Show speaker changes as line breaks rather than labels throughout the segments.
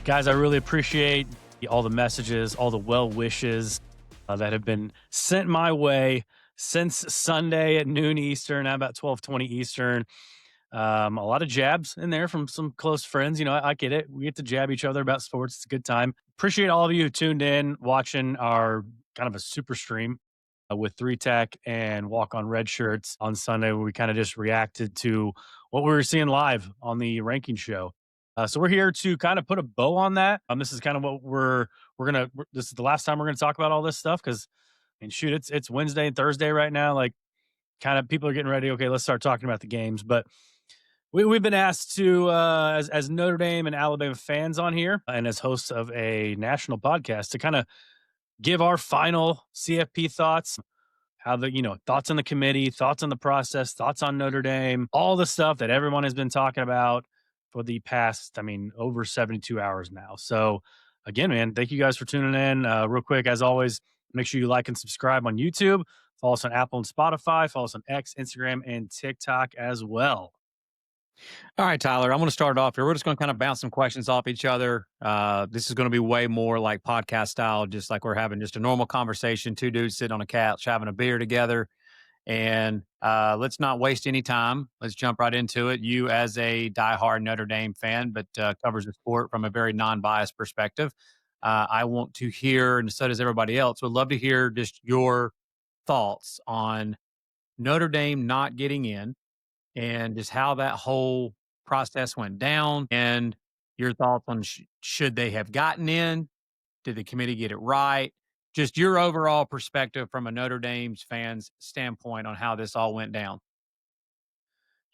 Guys, I really appreciate all the messages, all the well wishes that have been sent my way since Sunday at noon Eastern, now about 12:20 Eastern. A lot of jabs in there from some close friends. I get it. We get to jab each other about sports. It's a good time. Appreciate all of you who tuned in, watching our kind of a super stream with Three Tech and Walk on Red Shirts on Sunday, where we kind of just reacted to what we were seeing live on the ranking show. So we're here to kind of put a bow on that. This is kind of what this is the last time we're gonna talk about all this stuff because, and shoot, it's Wednesday and Thursday right now. Like, kind of people are getting ready. Okay, let's start talking about the games. But we've been asked to, as Notre Dame and Alabama fans on here, and as hosts of a national podcast, to kind of give our final CFP thoughts, how thoughts on the committee, thoughts on the process, thoughts on Notre Dame, all the stuff that everyone has been talking about for the past, over 72 hours now. So again, man, thank you guys for tuning in. Real quick, as always, make sure you like and subscribe on YouTube. Follow us on Apple and Spotify. Follow us on X, Instagram, and TikTok as well.
All right, Tyler, I'm going to start off here. We're just going to kind of bounce some questions off each other. This is going to be way more like podcast style, just like we're having just a normal conversation. Two dudes sitting on a couch having a beer together. And let's not waste any time. Let's jump right into it. You, as a diehard Notre Dame fan, but covers the sport from a very non-biased perspective, I want to hear, and so does everybody else, would love to hear just your thoughts on Notre Dame not getting in and just how that whole process went down, and your thoughts on should they have gotten in? Did the committee get it right? Just your overall perspective from a Notre Dame's fans standpoint on how this all went down.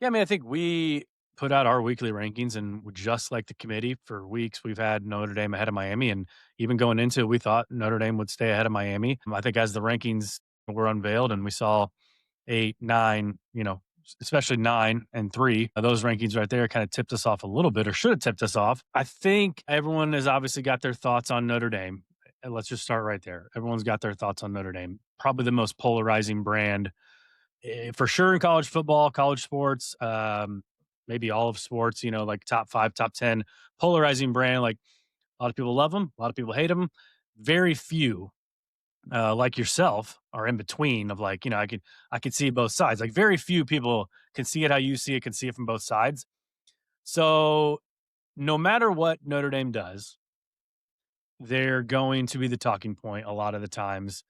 Yeah, I think we put out our weekly rankings, and just like the committee, for weeks we've had Notre Dame ahead of Miami, and even going into it, we thought Notre Dame would stay ahead of Miami. I think as the rankings were unveiled and we saw 8, 9, especially 9 and 3, those rankings right there kind of tipped us off a little bit, or should have tipped us off. I think everyone has obviously got their thoughts on Notre Dame. And let's just start right there. Everyone's got their thoughts on Notre Dame. Probably the most polarizing brand, for sure, in college football, college sports, maybe all of sports, like top 5, top 10 polarizing brand. Like, a lot of people love them, a lot of people hate them. Very few, like yourself, are in between of like, I could see both sides. Like, very few people can see it how you see it, can see it from both sides. So no matter what Notre Dame does, they're going to be the talking point a lot of the times.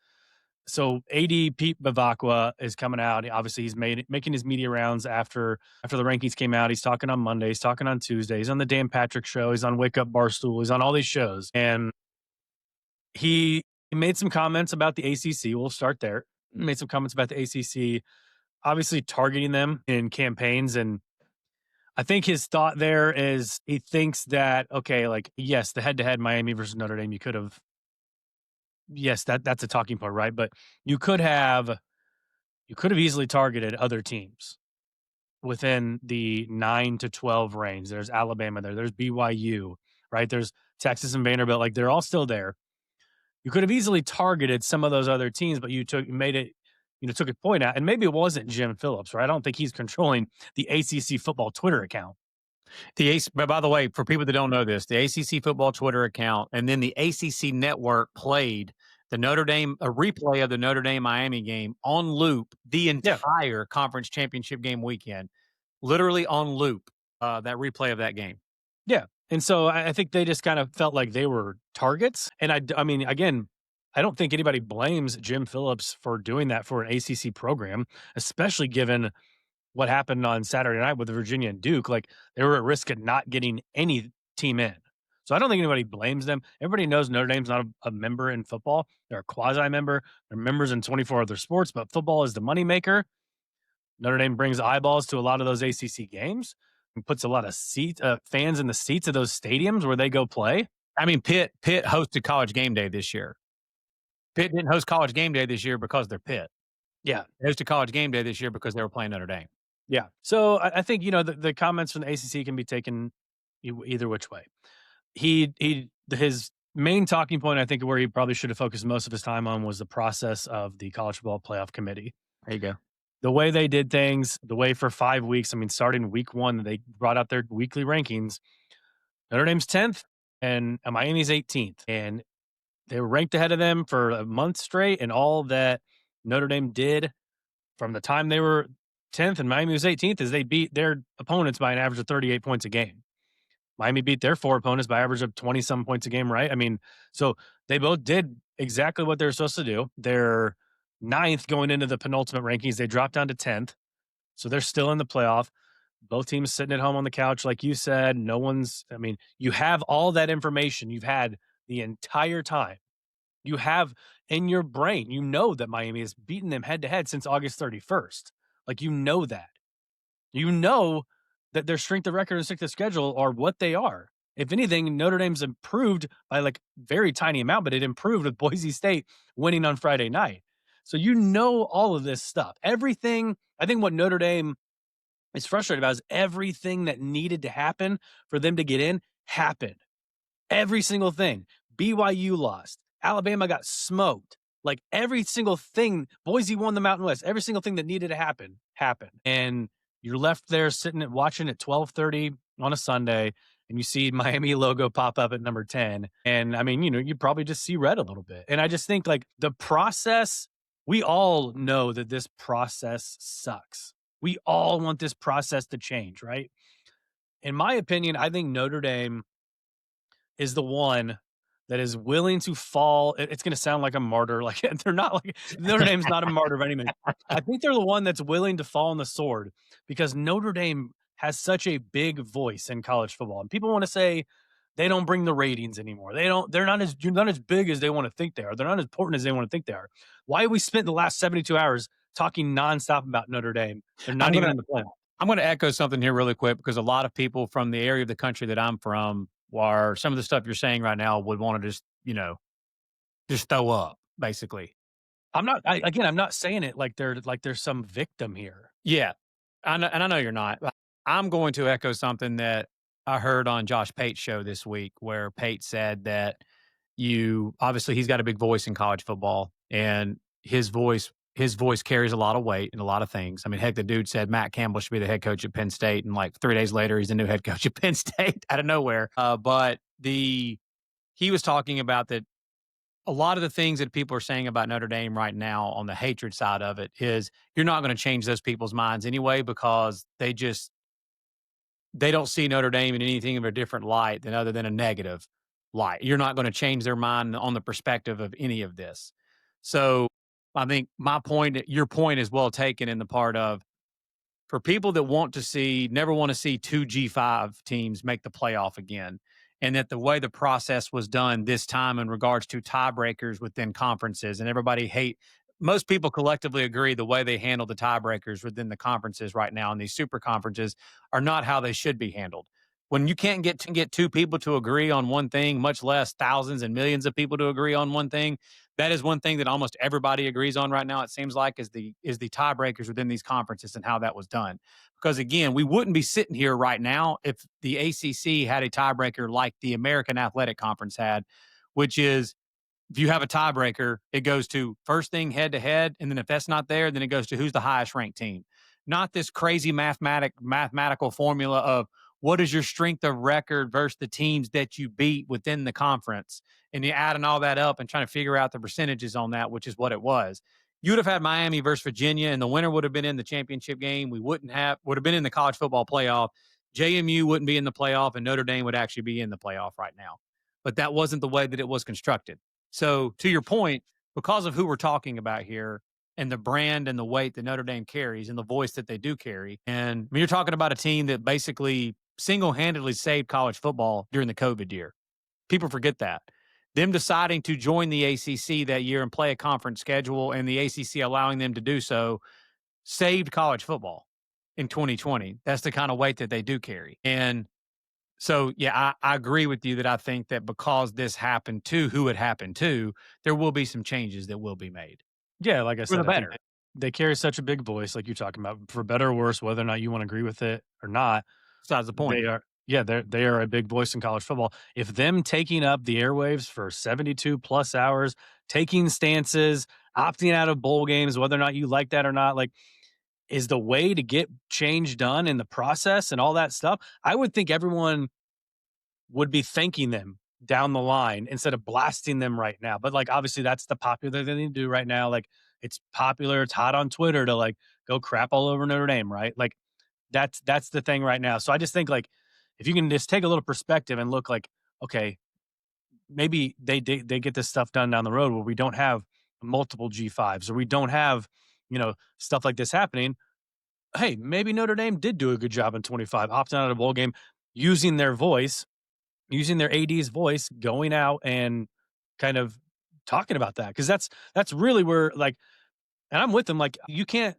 So AD Pete Bavacqua is coming out. Obviously, he's making his media rounds after the rankings came out. He's talking on Monday. He's talking on Tuesday. He's on the Dan Patrick Show. He's on Wake Up Barstool. He's on all these shows, and he made some comments about the ACC. We'll start there. He made some comments about the ACC, obviously targeting them in campaigns. And I think his thought there is he thinks that, okay, like, yes, the head-to-head Miami versus Notre Dame, you could have, yes, that's a talking point, right? But you could have easily targeted other teams within the 9 to 12 range. There's Alabama there. There's BYU, right? There's Texas and Vanderbilt. Like, they're all still there. You could have easily targeted some of those other teams, but you took a point out, and maybe it wasn't Jim Phillips, right? I don't think he's controlling the ACC football Twitter account.
But by the way, for people that don't know this, the ACC football Twitter account, and then the ACC network played a replay of the Notre Dame Miami game on loop the entire conference championship game weekend, literally on loop, that replay of that game.
Yeah. And so I think they just kind of felt like they were targets. And I mean, again, I don't think anybody blames Jim Phillips for doing that for an ACC program, especially given what happened on Saturday night with Virginia and Duke. Like, they were at risk of not getting any team in. So I don't think anybody blames them. Everybody knows Notre Dame's not a member in football. They're a quasi-member. They're members in 24 other sports, but football is the moneymaker. Notre Dame brings eyeballs to a lot of those ACC games and puts a lot of fans in the seats of those stadiums where they go play.
I mean, Pitt hosted College Game Day this year. Pitt didn't host College Game Day this year because they're Pitt.
Yeah.
They hosted College Game Day this year because they were playing Notre Dame.
Yeah. So I think, the comments from the ACC can be taken either which way. His main talking point, I think, where he probably should have focused most of his time on, was the process of the College Football Playoff Committee.
There you go.
The way they did things, the way for 5 weeks, starting week 1, they brought out their weekly rankings. Notre Dame's 10th, and Miami's 18th, and they were ranked ahead of them for a month straight, and all that Notre Dame did from the time they were 10th and Miami was 18th is they beat their opponents by an average of 38 points a game. Miami beat their 4 opponents by average of 20 some points a game, right? I mean, so they both did exactly what they were supposed to do. They're ninth going into the penultimate rankings. They dropped down to 10th. So they're still in the playoff. Both teams sitting at home on the couch, like you said. No one's, I mean, you have all that information you've had the entire time. You have in your brain, you know that Miami has beaten them head to head since August 31st. Like, you know that. You know that their strength of record and strength of schedule are what they are. If anything, Notre Dame's improved by like very tiny amount, but it improved with Boise State winning on Friday night. So you know all of this stuff. Everything, I think what Notre Dame is frustrated about is everything that needed to happen for them to get in happened. Every single thing. BYU lost. Alabama got smoked. Like every single thing, Boise won the Mountain West. Every single thing that needed to happen happened. And you're left there sitting at watching at 12:30 on a Sunday, and you see Miami logo pop up at number 10. And I mean, you probably just see red a little bit. And I just think like the process, we all know that this process sucks. We all want this process to change, right? In my opinion, I think Notre Dame is the one that is willing to fall. It's going to sound like a martyr. Like they're not like Notre Dame's not a martyr by any means. I think they're the one that's willing to fall on the sword because Notre Dame has such a big voice in college football, and people want to say they don't bring the ratings anymore. They don't. You're not as big as they want to think they are. They're not as important as they want to think they are. Why have we spent the last 72 hours talking nonstop about Notre Dame? They're
I'm
not even
gonna
in the playoff.
I'm gonna echo something here really quick because a lot of people from the area of the country that I'm from, are some of the stuff you're saying right now would want to just just throw up basically.
I'm not saying it like there's some victim here.
Yeah, I know, and I know you're not. I'm going to echo something that I heard on Josh Pate's show this week, where Pate said that you obviously he's got a big voice in college football, and his voice carries a lot of weight in a lot of things. I mean, heck, the dude said Matt Campbell should be the head coach at Penn State, and like 3 days later, he's the new head coach at Penn State out of nowhere. But he was talking about that a lot of the things that people are saying about Notre Dame right now on the hatred side of it is you're not going to change those people's minds anyway because they don't see Notre Dame in anything of a different light than other than a negative light. You're not going to change their mind on the perspective of any of this. So I think your point is well taken in the part of for people that never want to see two G5 teams make the playoff again. And that the way the process was done this time in regards to tiebreakers within conferences, and most people collectively agree the way they handle the tiebreakers within the conferences right now in these super conferences are not how they should be handled. When you can't get two people to agree on one thing, much less thousands and millions of people to agree on one thing, that is one thing that almost everybody agrees on right now. It seems like is the tiebreakers within these conferences and how that was done. Because again, we wouldn't be sitting here right now if the ACC had a tiebreaker like the American Athletic Conference had, which is if you have a tiebreaker, it goes to first thing head to head, and then if that's not there, then it goes to who's the highest ranked team. Not this crazy mathematical formula of what is your strength of record versus the teams that you beat within the conference, and you adding all that up and trying to figure out the percentages on that, which is what it was. You would have had Miami versus Virginia, and the winner would have been in the championship game. Would have been in the college football playoff. JMU wouldn't be in the playoff, and Notre Dame would actually be in the playoff right now. But that wasn't the way that it was constructed. So to your point, because of who we're talking about here and the brand and the weight that Notre Dame carries and the voice that they do carry, and I mean, you're talking about a team that basically single-handedly saved college football during the COVID year. People forget that. Them deciding to join the ACC that year and play a conference schedule and the ACC allowing them to do so saved college football in 2020. That's the kind of weight that they do carry. And so, yeah, I agree with you that I think that because this happened to who it happened to, there will be some changes that will be made
Yeah, like I
for the
said, I think
better.
they carry such a big voice, like you're talking about, for better or worse, whether or not you want to agree with it or not.
Besides the point.
They are a big voice in college football. If them taking up the airwaves for 72 plus hours, taking stances, opting out of bowl games, whether or not you like that or not, like is the way to get change done in the process and all that stuff. I would think everyone would be thanking them down the line instead of blasting them right now. But like obviously that's the popular thing to do right now. Like it's popular, it's hot on Twitter to like go crap all over Notre Dame, right? Like that's the thing right now. So I just think like if you can just take a little perspective and look like, okay, maybe they get this stuff done down the road where we don't have multiple G5s or we don't have, stuff like this happening. Hey, maybe Notre Dame did do a good job in 25, opting out of a bowl game, using their voice, using their AD's voice, going out and kind of talking about that. Cause that's really where like and I'm with him, like, you can't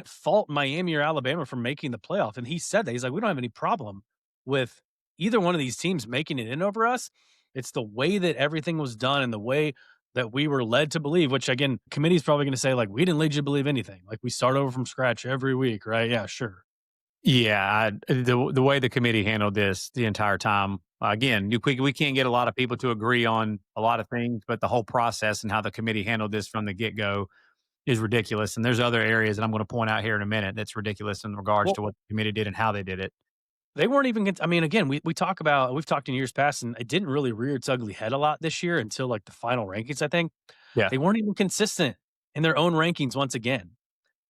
fault Miami or Alabama for making the playoff, and he said that. He's like, "We don't have any problem with either one of these teams making it in over us. It's the way that everything was done and the way that we were led to believe," which again, committee's probably gonna say, like, "We didn't lead you to believe anything. Like, we start over from scratch every week," right? Yeah, sure.
Yeah, the way the committee handled this the entire time. Again, we can't get a lot of people to agree on a lot of things, but the whole process and how the committee handled this from the get go is ridiculous. And there's other areas that I'm going to point out here in a minute that's ridiculous in regards
Well,
to what the committee did and how they did it.
they weren't even I mean, again, we've talked in years past, and it didn't really rear its ugly head a lot this year until, like, the final rankings, I think.
Yeah.
They weren't even consistent in their own rankings once again.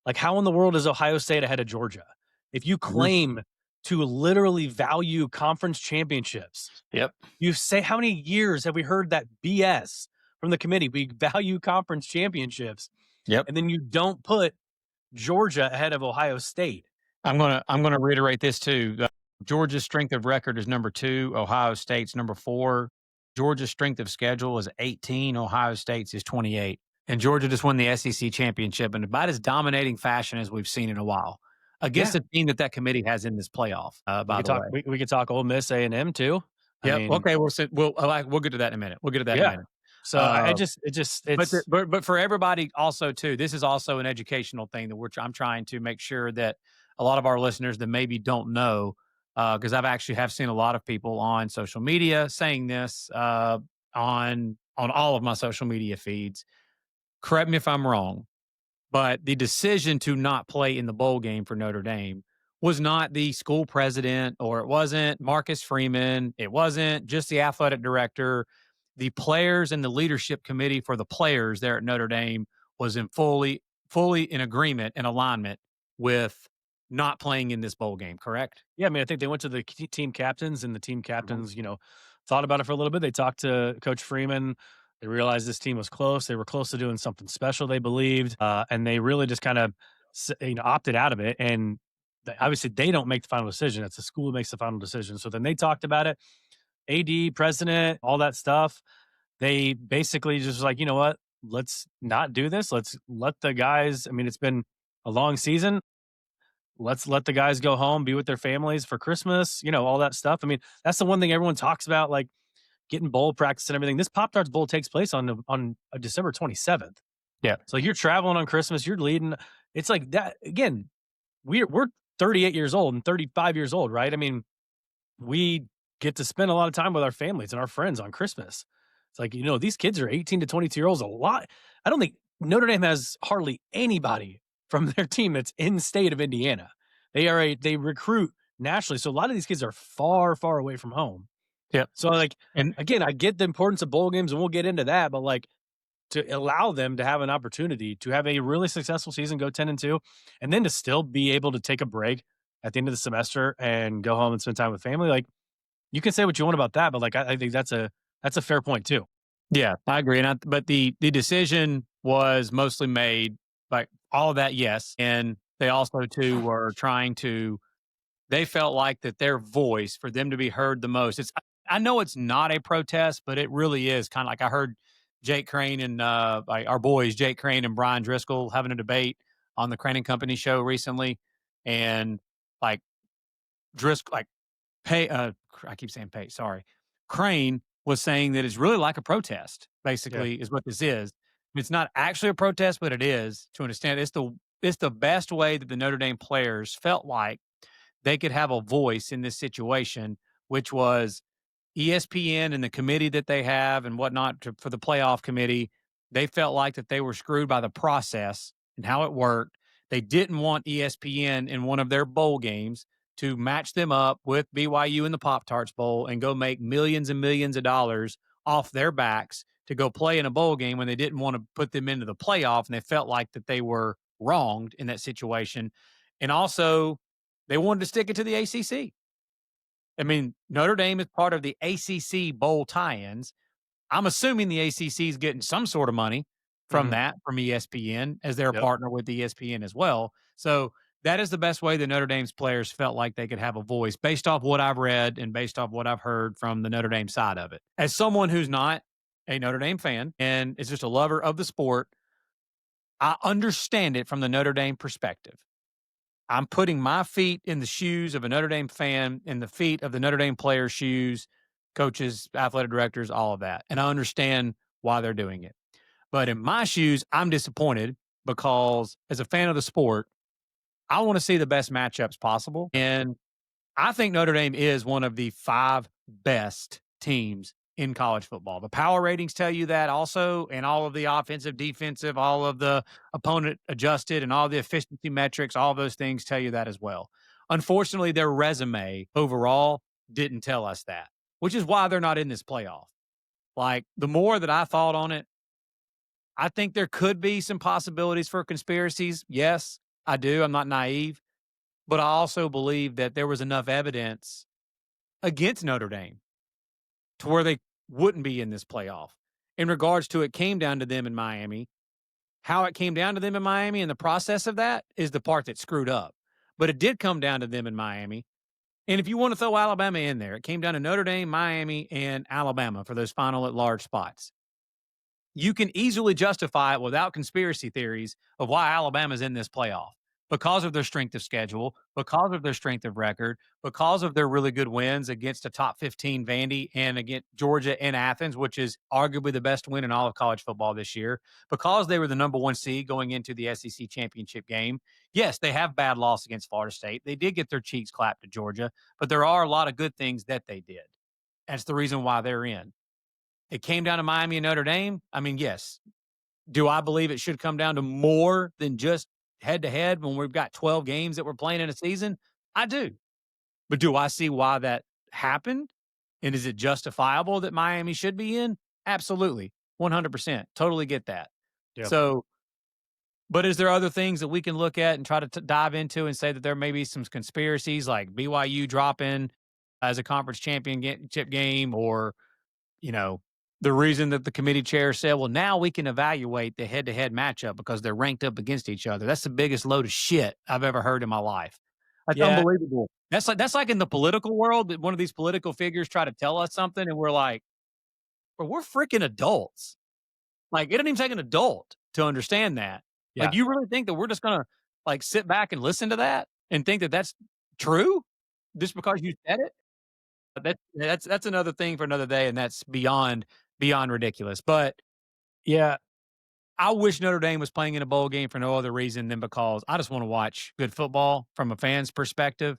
Like, how in the world is Ohio State ahead of Georgia? If you
Mhm.
claim to literally value conference championships,
Yep.
you say how many years have we heard that BS from the committee? We value conference championships,
Yep.
and then you don't put Georgia ahead of Ohio State.
I'm gonna reiterate this too. Georgia's strength of record is number 2. Ohio State's number 4. Georgia's strength of schedule is 18. Ohio State's is 28. And Georgia just won the SEC championship in about as dominating fashion as we've seen in a while against
Yeah,
a team that committee has in this playoff.
we
By
could
the
talk.
way.
We could talk Ole Miss, A&M too. I
Yep.
mean,
Okay. We'll get to that in a minute. We'll get to that in a
yeah.
minute.
So I
Uh,
just it just
But
it's
but for everybody also too, this is also an educational thing that I'm trying to make sure that a lot of our listeners that maybe don't know, because I've actually have seen a lot of people on social media saying this on all of my social media feeds. Correct me if I'm wrong, but the decision to not play in the bowl game for Notre Dame was not the school president or it wasn't Marcus Freeman. It wasn't just the athletic director. The players and the leadership committee for the players there at Notre Dame was fully in agreement and alignment with not playing in this bowl game, correct?
Yeah, I mean, I think they went to the team captains, and the team
Mhm.
captains, thought about it for a little bit. They talked to Coach Freeman. They realized this team was close. They were close to doing something special. They believed, and they really just kind of, opted out of it. And obviously, they don't make the final decision. It's the school that makes the final decision. So then they talked about it. AD, president, all that stuff. They basically just was like, you know what? Let's not do this. Let's let the guys. I mean, it's been a long season. Let's let the guys go home, be with their families for Christmas, all that stuff. I mean, that's the one thing everyone talks about, like getting bowl practice and everything. This Pop Tarts Bowl takes place on December 27th.
Yeah.
So you're traveling on Christmas, you're leading. It's like that again. We're 38 years old and 35 years old, right? I mean, we get to spend a lot of time with our families and our friends on Christmas. It's like, these kids are 18 to 22 year olds a lot. I don't think Notre Dame has hardly anybody from their team that's in state of Indiana. They recruit nationally. So a lot of these kids are far, far away from home.
Yep.
So like
And
again, I get the importance of bowl games and we'll get into that, but like to allow them to have an opportunity to have a really successful season, go 10-2, and then to still be able to take a break at the end of the semester and go home and spend time with family. Like you can say what you want about that, but like I think that's a fair point too.
yeah, I agree. But the decision was mostly made like all of that, yes. And they also too were trying to they felt like that their voice for them to be heard the most. I know it's not a protest, but it really is kind of like I heard Jake Crane and like our boys Jake Crane and Brian Driscoll having a debate on the Crane and Company show recently, and like Driscoll like pay I keep saying pay sorry Crane was saying that it's really like a protest.
Yeah.
Basically, is what this is. It's not actually a protest, but it is to understand. It's the best way that the Notre Dame players felt like they could have a voice in this situation, which was ESPN and the committee that they have and whatnot for the playoff committee. They felt like that they were screwed by the process and how it worked. They didn't want ESPN in one of their bowl games to match them up with BYU in the Pop Tarts Bowl and go make millions and millions of dollars off their backs to go play in a bowl game when they didn't want to put them into the playoff and they felt like that they were wronged in that situation. And also, they wanted to stick it to the ACC. I mean, Notre Dame is part of the ACC bowl tie-ins. I'm assuming the ACC is getting some sort of money from
Mhm.
that, from ESPN, as they're a
Yep.
partner with ESPN as well. So that is the best way that Notre Dame's players felt like they could have a voice based off what I've read and based off what I've heard from the Notre Dame side of it. As someone who's not a Notre Dame fan and is just a lover of the sport, I understand it from the Notre Dame perspective. I'm putting my feet in the shoes of a Notre Dame fan, in the feet of the Notre Dame players' shoes, coaches, athletic directors, all of that. And I understand why they're doing it. But in my shoes, I'm disappointed because as a fan of the sport, I want to see the best matchups possible. And I think Notre Dame is one of the five best teams in college football. The power ratings tell you that also, and all of the offensive, defensive, all of the opponent adjusted, and all the efficiency metrics, all those things tell you that as well. Unfortunately, their resume overall didn't tell us that, which is why they're not in this playoff. Like the more that I thought on it, I think there could be some possibilities for conspiracies. Yes, I do. I'm not naive, but I also believe that there was enough evidence against Notre Dame to where they wouldn't be in this playoff. In regards to it came down to them in Miami. How it came down to them in Miami and the process of that is the part that screwed up. But it did come down to them in Miami. And if you want to throw Alabama in there, it came down to Notre Dame, Miami, and Alabama for those final at large spots. You can easily justify it without conspiracy theories of why Alabama's in this playoff because of their strength of schedule, because of their strength of record, because of their really good wins against a top 15 Vandy and against Georgia and Athens, which is arguably the best win in all of college football this year, because they were the number one seed going into the SEC championship game. Yes, they have bad loss against Florida State. They did get their cheeks clapped to Georgia, but there are a lot of good things that they did. That's the reason why they're in. It came down to Miami and Notre Dame. I mean, yes. Do I believe it should come down to more than just head to head when we've got 12 games that we're playing in a season? I do. But do I see why that happened? And is it justifiable that Miami should be in? Absolutely. 100%. Totally get that.
Yep.
So, but is there other things that we can look at and try to dive into and say that there may be some conspiracies like BYU dropping as a conference championship game or you know, the reason that the committee chair said, well, now we can evaluate the head to head matchup because they're ranked up against each other. That's the biggest load of shit I've ever heard in my life. That's
Yeah.
unbelievable. That's like in the political world that one of these political figures try to tell us something and we're like, well, we're freaking adults. Like it doesn't even take an adult to understand that. Like
Yeah.
you really think that we're just gonna like sit back and listen to that and think that that's true just because you said it? That's another thing for another day, and that's beyond ridiculous. But
Yeah.
I wish Notre Dame was playing in a bowl game for no other reason than because I just want to watch good football from a fan's perspective.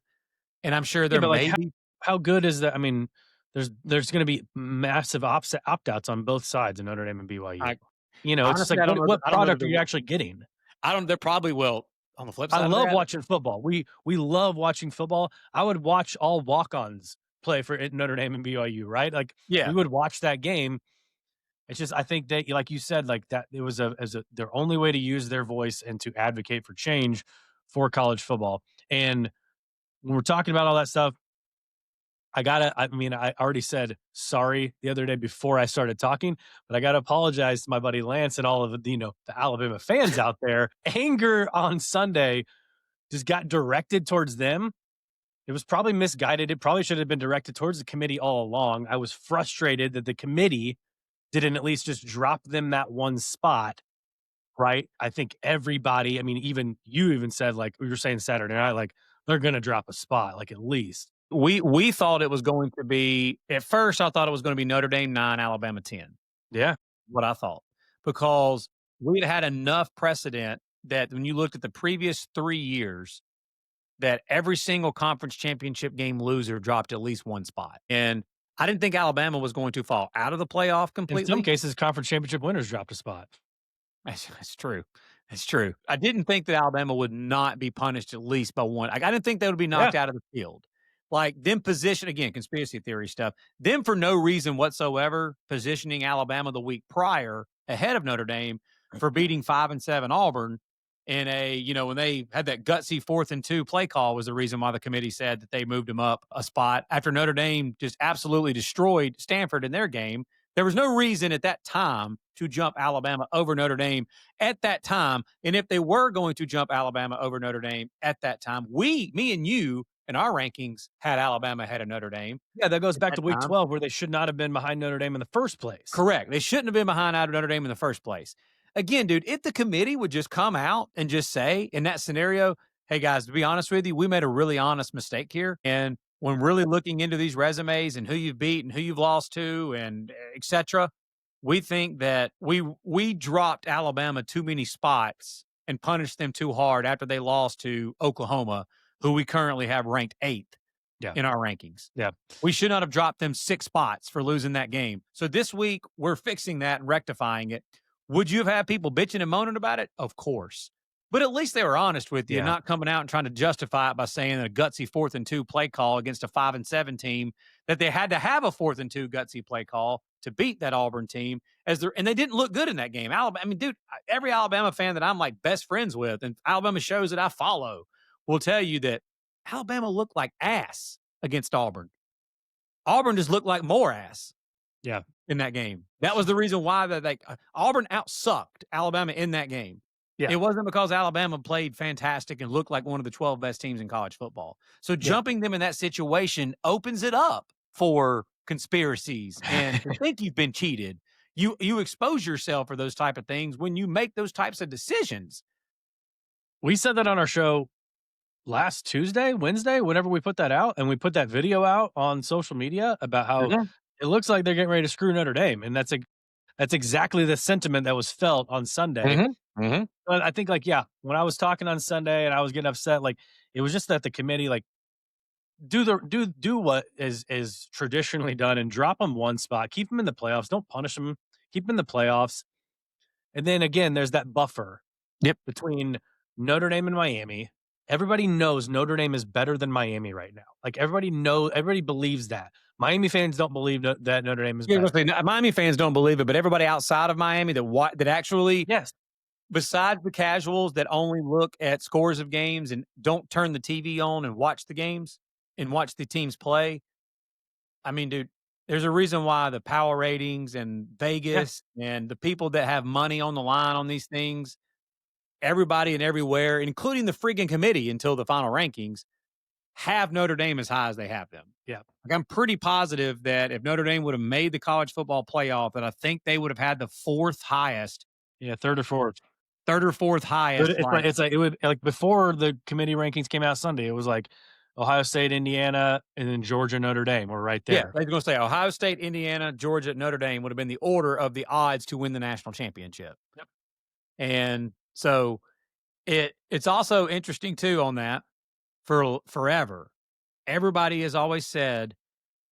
And I'm sure
Yeah,
there
but, like,
may
how
be
how good is that? I mean, there's gonna be massive opt-outs on both sides in Notre Dame and BYU.
I
It's just
honestly
like,
I don't know
what
I don't know that
product are
there
you
will
actually getting?
I don't there probably will on the flip
I
side of
love
that.
watching football. We love watching football. I would watch all walk-ons play for Notre Dame and BYU, right? Like, we
Yeah.
would watch that game. It's just I think that, like you said, like, that it was their only way to use their voice and to advocate for change for college football. And when we're talking about all that stuff, I mean, I already said sorry the other day before I started talking, but I gotta apologize to my buddy Lance and all of the Alabama fans out there. Anger on Sunday just got directed towards them. It was probably misguided. It probably should have been directed towards the committee all along. I was frustrated that the committee didn't at least just drop them that one spot, right? I think everybody, I mean, even you even said, like, we were saying Saturday night, like, they're gonna drop a spot, like, at least.
We thought it was going to be at first I thought it was going to be Notre Dame 9, Alabama 10.
Yeah.
What I thought. Because we'd had enough precedent that when you looked at the previous 3 years, that every single conference championship game loser dropped at least one spot. And I didn't think Alabama was going to fall out of the playoff
In some
completely.
cases, conference championship winners dropped a spot.
That's true. It's true. I didn't think that Alabama would not be punished at least by one. Like, I didn't think they would be
Yeah.
knocked out of the field. Like them position again, conspiracy theory stuff. Them for no reason whatsoever positioning Alabama the week prior ahead of Notre Dame for beating 5-7 Auburn in a, when they had that gutsy 4th and 2 play call was the reason why the committee said that they moved them up a spot after Notre Dame just absolutely destroyed Stanford in their game. There was no reason at that time to jump Alabama over Notre Dame at that time. And if they were going to jump Alabama over Notre Dame at that time, me and you in our rankings had Alabama ahead of Notre Dame
Yeah, that goes
at
back
that
to week
time.
12 where they should not have been behind Notre Dame in the first place.
Correct. They shouldn't have been behind out of Notre Dame in the first place. Again, dude, if the committee would just come out and just say in that scenario, hey guys, to be honest with you, we made a really honest mistake here. And when really looking into these resumes and who you've beat and who you've lost to and et cetera, we think that we dropped Alabama too many spots and punished them too hard after they lost to Oklahoma, who we currently have ranked 8th
Yeah.
in our rankings.
Yeah.
We should not have dropped them 6 spots for losing that game. So this week, we're fixing that and rectifying it. Would you have had people bitching and moaning about it? Of course. But at least they were honest with you,
Yeah.
not coming out and trying to justify it by saying that a gutsy 4th and 2 play call against a 5-7 team, that they had to have a 4th and 2 gutsy play call to beat that Auburn team. And they didn't look good in that game. Alabama, I mean, dude, every Alabama fan that I'm like best friends with and Alabama shows that I follow will tell you that Alabama looked like ass against Auburn. Auburn just looked like more ass
Yeah.
in that game. That was the reason why Auburn outsucked Alabama in that game.
Yeah.
It wasn't because Alabama played fantastic and looked like one of the 12 best teams in college football. So
Yeah.
jumping them in that situation opens it up for conspiracies and to think you've been cheated. You expose yourself for those type of things when you make those types of decisions.
We said that on our show last Tuesday, Wednesday, whenever we put that out, and we put that video out on social media about how
Mhm.
it looks like they're getting ready to screw Notre Dame, and that's exactly the sentiment that was felt on Sunday.
Mhm. Mhm.
But I think, like, yeah, when I was talking on Sunday and I was getting upset, like, it was just that the committee, like, do what is traditionally done and drop them one spot, keep them in the playoffs, don't punish them, keep them in the playoffs, and then again, there's that buffer
Yep.
between Notre Dame and Miami. Everybody knows Notre Dame is better than Miami right now. Like, everybody believes that. Miami fans don't believe that Notre Dame is
Yeah,
better.
Miami fans don't believe it, but everybody outside of Miami that actually,
Yes.
besides the casuals that only look at scores of games and don't turn the TV on and watch the games and watch the teams play. I mean, dude, there's a reason why the power ratings and
Yeah.
Vegas and the people that have money on the line on these things, everybody and everywhere, including the freaking committee until the final rankings, have Notre Dame as high as they have them.
Yeah.
Like, I'm pretty positive that if Notre Dame would have made the college football playoff, that I think they would have had the 4th highest,
Yeah, 3rd or 4th.
3rd or 4th
But
highest,
it's like it would, like, before the committee rankings came out Sunday, it was like Ohio State, Indiana, and then Georgia, Notre Dame were right
yeah,
there.
I was gonna say Ohio State, Indiana, Georgia, Notre Dame would have been the order of the odds to win the national championship.
Yep.
And so it's also interesting too on that for forever. Everybody has always said,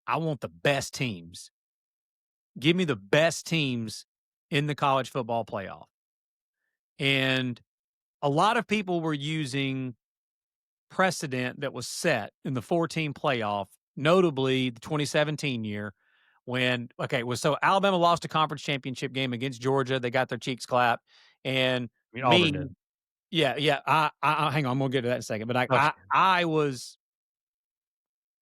I want the best teams. Give me the best teams in the college football playoff. And a lot of people were using precedent that was set in the 14 playoff, notably the 2017 year so Alabama lost a conference championship game against Georgia. They got their cheeks clapped. And
I mean, Auburn
me,
did.
yeah. I hang on, I'm gonna get to that in a second. But
Okay.
I was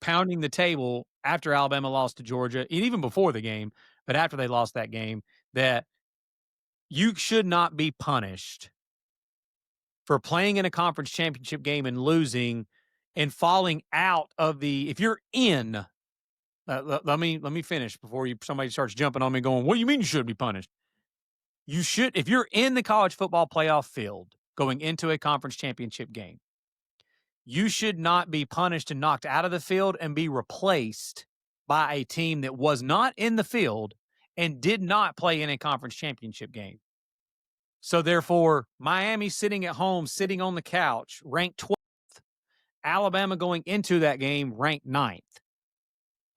pounding the table after Alabama lost to Georgia, and even before the game, but after they lost that game, that you should not be punished for playing in a conference championship game and losing and falling out of the if you're in let me finish before somebody starts jumping on me going, what do you mean you should be punished? You should, if you're in the college football playoff field going into a conference championship game, you should not be punished and knocked out of the field and be replaced by a team that was not in the field and did not play in a conference championship game. So therefore, Miami sitting at home, sitting on the couch, ranked 12th. Alabama going into that game ranked 9th.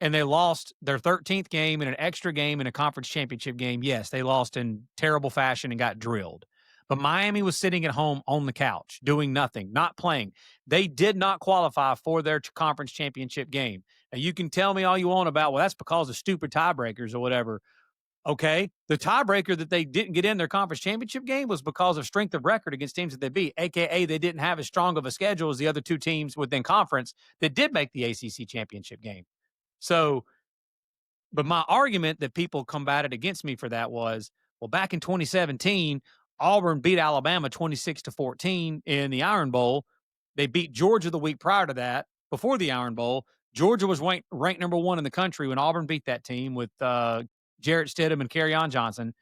And they lost their 13th game in an extra game in a conference championship game. Yes, they lost in terrible fashion and got drilled. But Miami was sitting at home on the couch, doing nothing, not playing. They did not qualify for their conference championship game. And you can tell me all you want about, well, that's because of stupid tiebreakers or whatever. Okay. The tiebreaker that they didn't get in their conference championship game was because of strength of record against teams that they beat, AKA they didn't have as strong of a schedule as the other two teams within conference that did make the ACC championship game. So, but my argument that people combated against me for that was, well, back in 2017, Auburn beat Alabama 26-14 in the Iron Bowl. They beat Georgia the week prior to that, before the Iron Bowl. Georgia was ranked number one in the country when Auburn beat that team with Jarrett Stidham and Kerryon Johnson.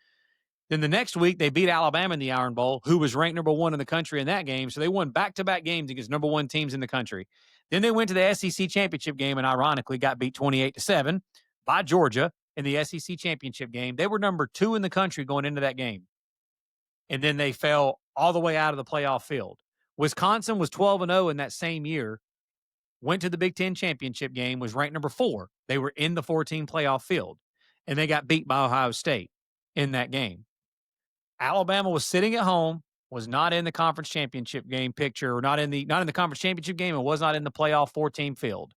Then the next week, they beat Alabama in the Iron Bowl, who was ranked number one in the country in that game. So they won back-to-back games against number one teams in the country. Then they went to the SEC championship game and ironically got beat 28-7 by Georgia in the SEC championship game. They were number two in the country going into that game. And then they fell all the way out of the playoff field. Wisconsin was 12-0 in that same year, went to the Big Ten championship game, was ranked number four. They were in the 14 playoff field, and they got beat by Ohio State in that game. Alabama was sitting at home, was not in the conference championship game picture, or not in the conference championship game, and was not in the playoff 14 field.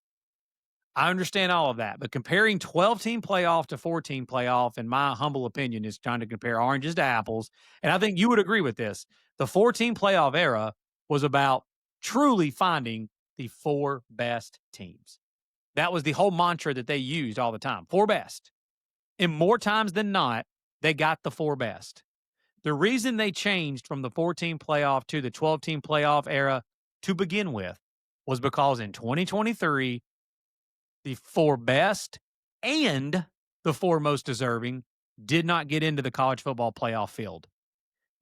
I understand all of that, but comparing 12-team playoff to 14 playoff, in my humble opinion, is trying to compare oranges to apples. And I think you would agree with this. The 14 playoff era was about truly finding the four best teams. That was the whole mantra that they used all the time. Four best. And more times than not, they got the four best. The reason they changed from the 14 playoff to the 12-team playoff era to begin with was because in 2023, the four best and the four most deserving did not get into the college football playoff field.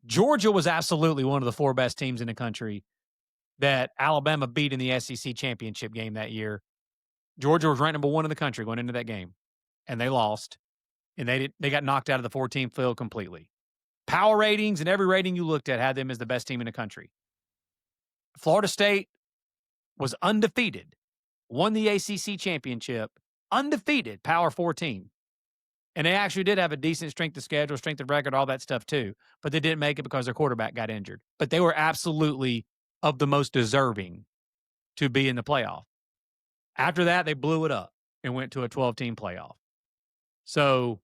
Georgia was absolutely one of the four best teams in the country that Alabama beat in the SEC championship game that year. Georgia was ranked number one in the country going into that game, and they lost, and they got knocked out of the 14 field completely. Power ratings and every rating you looked at had them as the best team in the country. Florida State was undefeated, won the ACC championship, undefeated, Power 14. And they actually did have a decent strength of schedule, strength of record, all that stuff too. But they didn't make it because their quarterback got injured. But they were absolutely of the most deserving to be in the playoff. After that, they blew it up and went to a 12-team playoff. So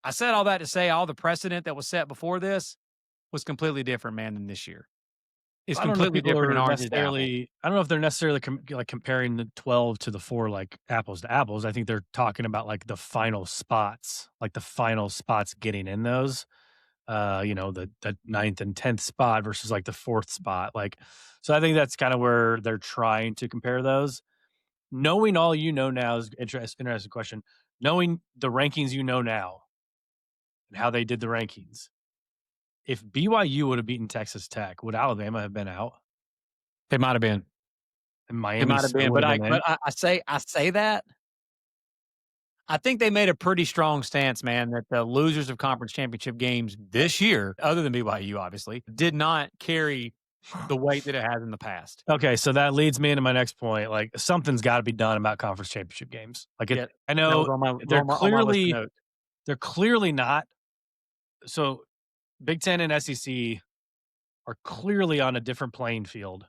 I said all that to say all the precedent that was set before this was completely different, man, than this year. It's
I don't know if
completely
people
different in
are
oranges to apples.
necessarily. I don't know if they're necessarily comparing the 12 to the four like apples to apples. I think they're talking about like the final spots, getting in those. The ninth and 10th spot versus like the fourth spot. Like, so I think that's kind of where they're trying to compare those. Knowing all you know now is interesting question. Knowing the rankings you know now and how they did the rankings, if BYU would have beaten Texas Tech, would Alabama have been out
It might have been.
and
It
Miami
might have
still
been.
would
But
have
I
been in?
but I say that. I think they made a pretty strong stance, man, that the losers of conference championship games this year, other than BYU, obviously, did not carry the weight that it has in the past.
Okay, so that leads me into my next point. Like something's got to be done about conference championship games. Like
Yeah,
I
that
know
was on my
they're
on my list of
clearly
notes.
they're clearly not. So Big Ten and SEC are clearly on a different playing field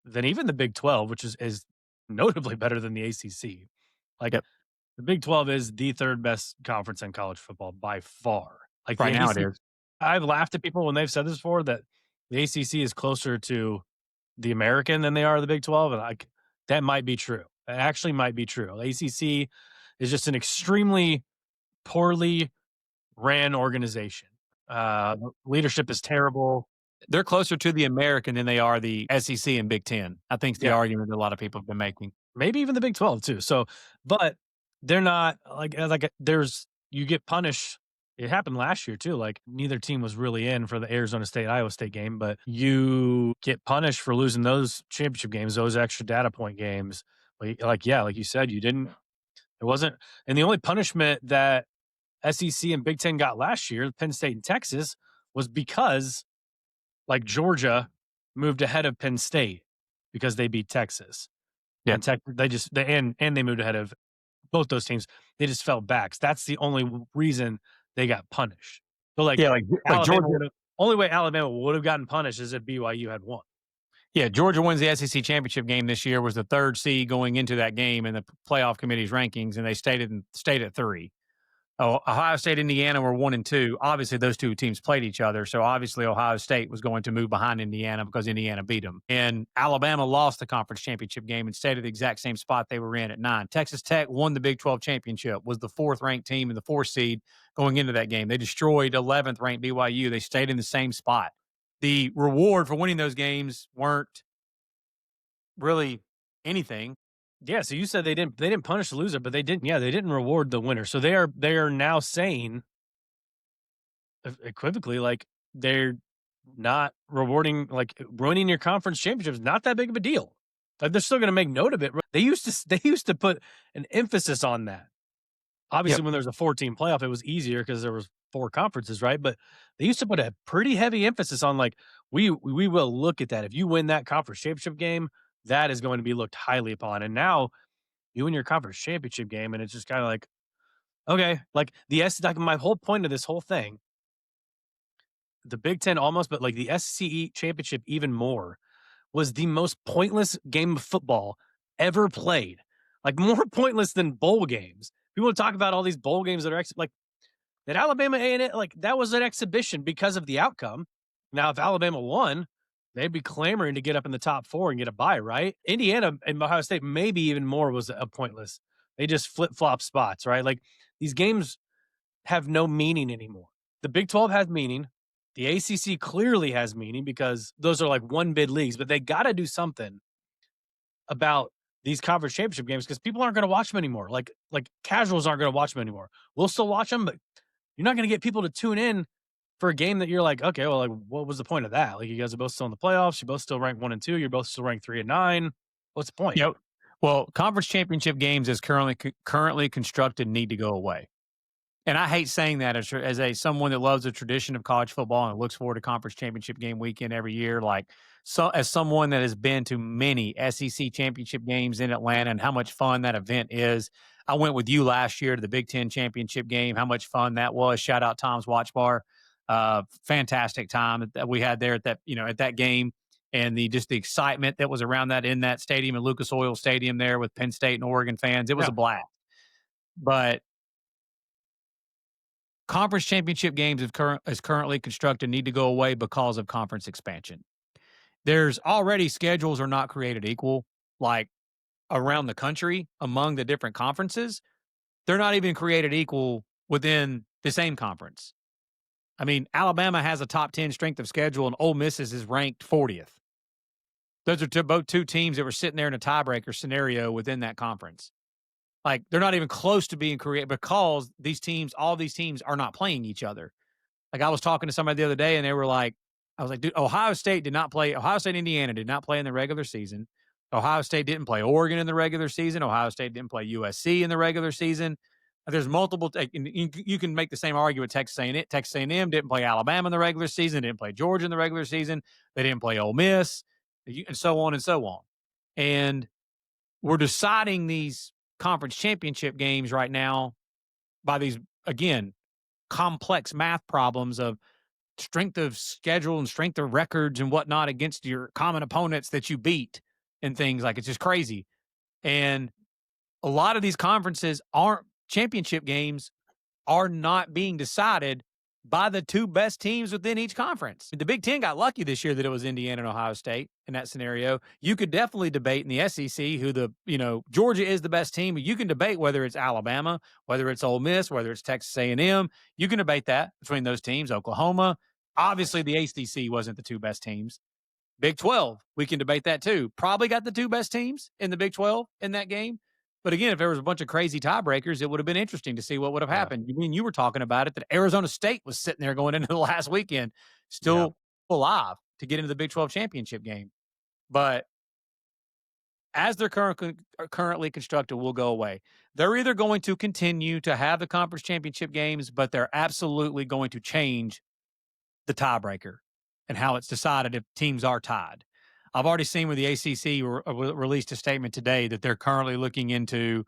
than even the Big 12, which is notably better than the ACC. Like
Yep.
the Big 12 is the third best conference in college football by far. Like the
Right now it
ACC,
is.
I've laughed at people when they've said this before that the ACC is closer to the American than they are the Big 12, and that might be true. It actually might be true. The ACC is just an extremely poorly ran organization. Leadership is terrible.
They're closer to the American than they are the SEC and Big Ten. I think it's the
Yeah,
argument that a lot of people have been making.
maybe even the Big 12 too. So, but they're not there's you get punished. It happened last year too. Like neither team was really in for the Arizona State Iowa State game, but you get punished for losing those championship games, those extra data point games. Like you said, you didn't. It wasn't, and the only punishment that SEC and Big Ten got last year, Penn State and Texas, was because like Georgia moved ahead of Penn State because they beat Texas.
Yeah.
And they moved ahead of both those teams. They just fell back. So that's the only reason they got punished. So like
Yeah, like
Alabama
Georgia
would have. Only way Alabama would have gotten punished is if BYU had won.
Yeah, Georgia wins the SEC championship game this year, was the third seed going into that game in the playoff committee's rankings, and they stayed at 3. Oh, Ohio State, Indiana were 1 and 2. Obviously, those two teams played each other, so obviously Ohio State was going to move behind Indiana because Indiana beat them. And Alabama lost the conference championship game and stayed at the exact same spot they were in at 9. Texas Tech won the Big 12 championship, was the 4th ranked team and the 4th seed going into that game. They destroyed 11th ranked BYU. They stayed in the same spot. The reward for winning those games weren't really anything.
Yeah, so you said they didn't punish the loser, but they didn't reward the winner. So they are now saying equivocally, like, they're not rewarding, like, winning your conference championship is not that big of a deal. Like, they're still going to make note of it. They used to put an emphasis on that.
Yep.
Obviously, when there's a 14 playoff, it was easier because there was 4 conferences, right? But they used to put a pretty heavy emphasis on, like, we will look at that. If you win that conference championship game, that is going to be looked highly upon. And now you win your conference championship game, and it's just kind of like, okay, like like my whole point of this whole thing, the Big Ten almost, but like the SCE championship even more, was the most pointless game of football ever played. Like, more pointless than bowl games. People talk about all these bowl games that are like that Alabama A&M, like, that was an exhibition because of the outcome. Now, if Alabama won, they'd be clamoring to get up in the top 4 and get a bye, right? Indiana and Ohio State, maybe even more, was a pointless. They just flip flop spots, right? Like, these games have no meaning anymore. The Big 12 has meaning. The ACC clearly has meaning because those are like one bid leagues, but they got to do something about these conference championship games because people aren't going to watch them anymore. Like casuals aren't going to watch them anymore. We'll still watch them, but you're not going to get people to tune in for a game that you're like, okay, well, like, what was the point of that? Like, you guys are both still in the playoffs. You're both still ranked 1 and 2. You're both still ranked 3 and 9. What's the point?
Yep. Well, conference championship games as currently constructed need to go away. And I hate saying that as a someone that loves the tradition of college football and looks forward to conference championship game weekend every year. Like, so as someone that has been to many SEC championship games in Atlanta and how much fun that event is. I went with you last year to the Big Ten championship game. How much fun that was! Shout out Tom's Watch Bar. Fantastic time that we had there at that game, and the excitement that was around that in that stadium, in Lucas Oil Stadium there with Penn State and Oregon fans. It was
Yeah.
a blast. But conference championship games as currently constructed need to go away because of conference expansion. There's already schedules are not created equal, like around the country among the different conferences. They're not even created equal within the same conference. I mean, Alabama has a top 10 strength of schedule and Ole Miss is ranked 40th. Those are both two teams that were sitting there in a tiebreaker scenario within that conference. Like, they're not even close to being created because all these teams are not playing each other. Like, I was talking to somebody the other day and they were like, I was like, dude, Ohio State, Indiana did not play in the regular season. Ohio State didn't play Oregon in the regular season. Ohio State didn't play USC in the regular season. There's multiple, you can make the same argument. Texas A&M. Texas A&M didn't play Alabama in the regular season. They didn't play Georgia in the regular season. They didn't play Ole Miss, and so on and so on. And we're deciding these conference championship games right now by these, again, complex math problems of strength of schedule and strength of records and whatnot against your common opponents that you beat and things. Like, it's just crazy. And a lot of these conferences aren't championship games are not being decided by the 2 best teams within each conference. The Big Ten got lucky this year that it was Indiana and Ohio State in that scenario. You could definitely debate in the SEC who Georgia is the best team. You can debate whether it's Alabama, whether it's Ole Miss, whether it's Texas A&M. You can debate that between those teams. Oklahoma. Obviously, the ACC wasn't the 2 best teams. Big 12, we can debate that too. Probably got the 2 best teams in the Big 12 in that game. But again, if there was a bunch of crazy tiebreakers, it would have been interesting to see what would have
Yeah.
happened. You were talking about it, that Arizona State was sitting there going into the last weekend,
Yeah.
still alive to get into the Big 12 championship game. But as they're currently constructed, will go away. They're either going to continue to have the conference championship games, but they're absolutely going to change the tiebreaker and how it's decided if teams are tied. I've already seen where the ACC released a statement today that they're currently looking into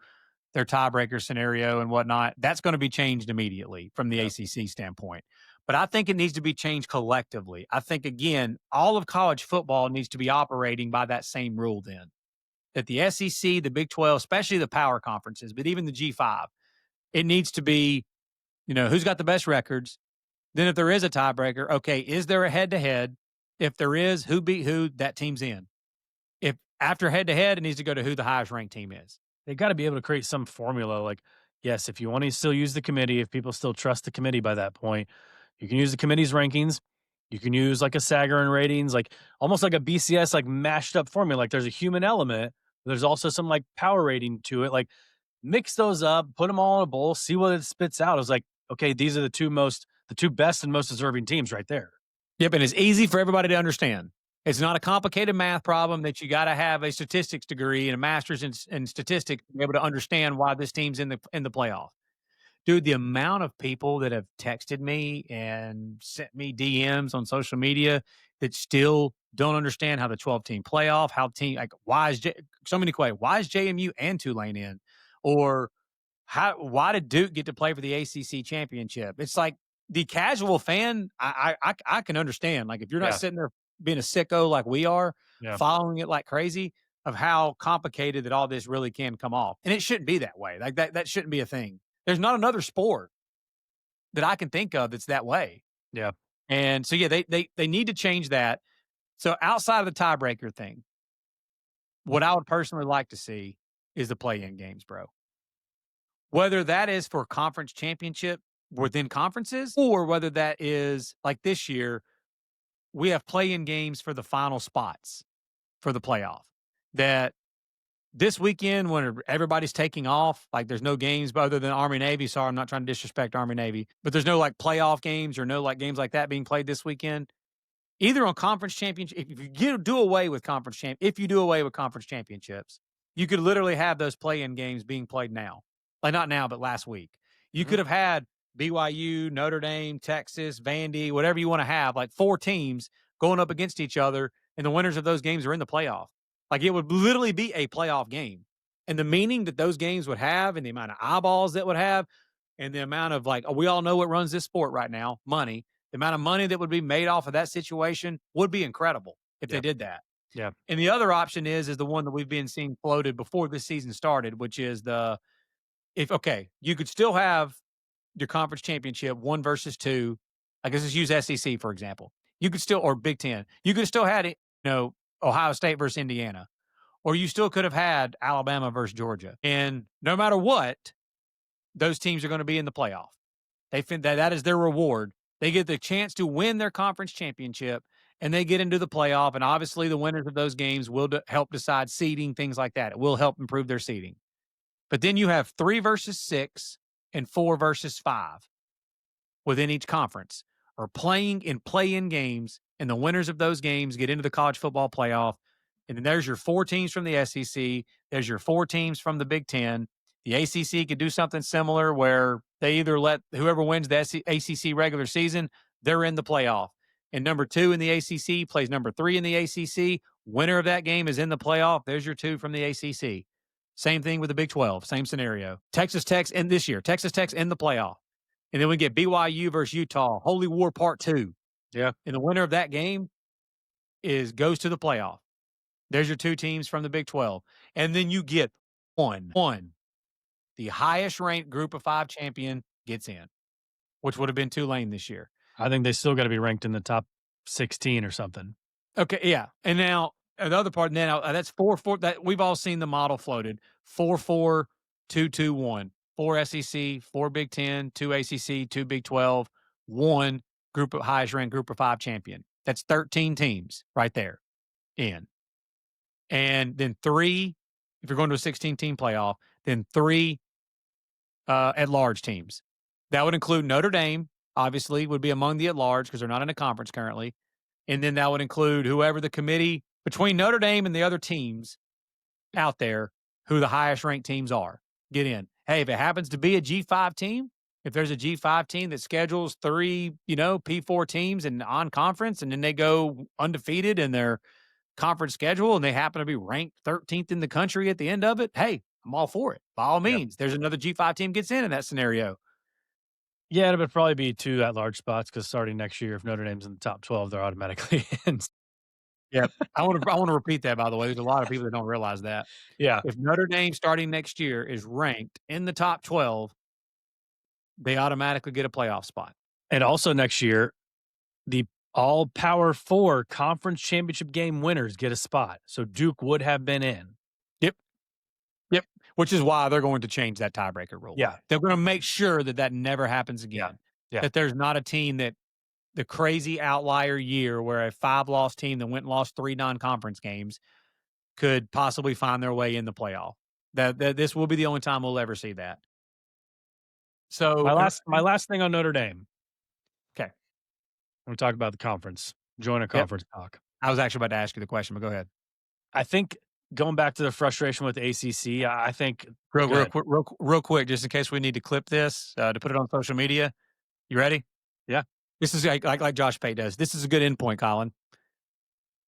their tiebreaker scenario and whatnot. That's going to be changed immediately from the
Yeah.
ACC standpoint. But I think it needs to be changed collectively. I think, again, all of college football needs to be operating by that same rule then. That the SEC, the Big 12, especially the power conferences, but even the G5, it needs to be, who's got the best records? Then if there is a tiebreaker, okay, is there a head to head? If there is, who beat who, that team's in. If after head to head, it needs to go to who the highest ranked team is.
They gotta be able to create some formula, like, yes, if you wanna still use the committee, if people still trust the committee by that point, you can use the committee's rankings, you can use, like, a Sagarin ratings, like, almost like a BCS, like, mashed up formula, like, there's a human element, there's also some, like, power rating to it, like, mix those up, put them all in a bowl, see what it spits out. It's like, okay, these are the 2 best and most deserving teams right there.
Yep, and it's easy for everybody to understand. It's not a complicated math problem that you got to have a statistics degree and a master's in statistics to be able to understand why this team's in the playoff. Dude, the amount of people that have texted me and sent me DMs on social media that still don't understand how the 12-team playoff, how team like why is so many questions. Why is JMU and Tulane in? Or why did Duke get to play for the ACC championship? It's like the casual fan, I can understand. Like if you're not
Yeah,
sitting there being a sicko like we are,
yeah,
following it like crazy, of how complicated that all this really can come off. And it shouldn't be that way. Like that shouldn't be a thing. There's not another sport that I can think of that's that way.
yeah.
And so yeah, they need to change that. So outside of the tiebreaker thing, what I would personally like to see is the play-in games, bro. Whether that is for conference championship within conferences or whether that is like this year, we have play-in games for the final spots for the playoff. That this weekend when everybody's taking off, like there's no games other than Army Navy. Sorry, I'm not trying to disrespect Army Navy, but there's no like playoff games or no like games like that being played this weekend. Either on conference championship, if you do away with if you do away with conference championships, you could literally have those play-in games being played now, like not now, but last week. You
Mhm.
could have had BYU, Notre Dame, Texas, Vandy, whatever you want to have, like 4 teams going up against each other, and the winners of those games are in the playoff. Like it would literally be a playoff game, and the meaning that those games would have, and the amount of eyeballs that would have, and the amount of like we all know what runs this sport right now, money. The amount of money that would be made off of that situation would be incredible if they
Yeah,
did that.
yeah.
And the other option is the one that we've been seeing floated before this season started, which is the if okay, you could still have your conference championship 1 versus 2. I guess let's use SEC for example. You could still or Big Ten. You could still had it, Ohio State versus Indiana, or you still could have had Alabama versus Georgia. And no matter what, those teams are going to be in the playoff. They think that is their reward. They get the chance to win their conference championship and they get into the playoff. And obviously, the winners of those games will help decide seeding, things like that. It will help improve their seeding. But then you have 3 versus 6 and 4 versus 5 within each conference are playing in play-in games, and the winners of those games get into the college football playoff. And then there's your 4 teams from the SEC. There's your 4 teams from the Big Ten. The ACC could do something similar where they either let whoever wins the ACC regular season, they're in the playoff. And number 2 in the ACC plays number 3 in the ACC. Winner of that game is in the playoff. There's your 2 from the ACC. Same thing with the Big 12. Same scenario. Texas Tech's in this year. Texas Tech's in the playoff. And then we get BYU versus Utah, Holy War Part 2.
Yeah.
And the winner of that game goes to the playoff. There's your 2 teams from the Big 12. And then you get one. The highest ranked group of 5 champion gets in, which would have been Tulane this year.
I think they still gotta be ranked in the top 16 or something.
Okay, yeah. And now the other part, now that's 4-4. That we've all seen the model floated 4-4, 2-2-1. 4 SEC, 4 Big 10, 2 ACC, 2 Big 12, one highest ranked group of 5 champion. That's 13 teams right there in. And then 3, if you're going to a 16-team playoff, then 3 at-large teams. That would include Notre Dame, obviously, would be among the at-large because they're not in a conference currently. And then that would include whoever the committee between Notre Dame and the other teams out there, who the highest ranked teams are, get in. Hey, if it happens to be a G5 team, if there's a G5 team that schedules 3, P4 teams and on conference, and then they go undefeated in their conference schedule and they happen to be ranked 13th in the country at the end of it, hey, I'm all for it. By all
Yeah.
means, there's another G5 team gets in that scenario.
Yeah, it would probably be 2 at-large spots because starting next year, if Notre Dame's in the top 12, they're automatically in.
Yep. I wanna repeat that, by the way. There's a lot of people that don't realize that.
Yeah,
If Notre Dame starting next year is ranked in the top 12, they automatically get a playoff spot.
and also next year, the all Power 4 conference championship game winners get a spot, so Duke would have been in.
Yep. Yep. Which is why they're going to change that tiebreaker rule.
Yeah,
They're gonna make sure that that never happens
yeah,
again,
yeah.
that there's not a team that the crazy outlier year where a 5-loss team that went and lost 3 non-conference games could possibly find their way in the playoff. That this will be the only time we'll ever see that.
My
So,
last thing on Notre Dame,
okay.
we talk about the conference, join a
Yep.
conference talk.
I was actually about to ask you the question, but go ahead.
I think going back to the frustration with the ACC, I think
Real,
go
real
ahead.
quick, real quick, just in case we need to clip this to put it on social media. You ready?
Yeah,
This is like Josh Pate does. This is a good endpoint, Colin.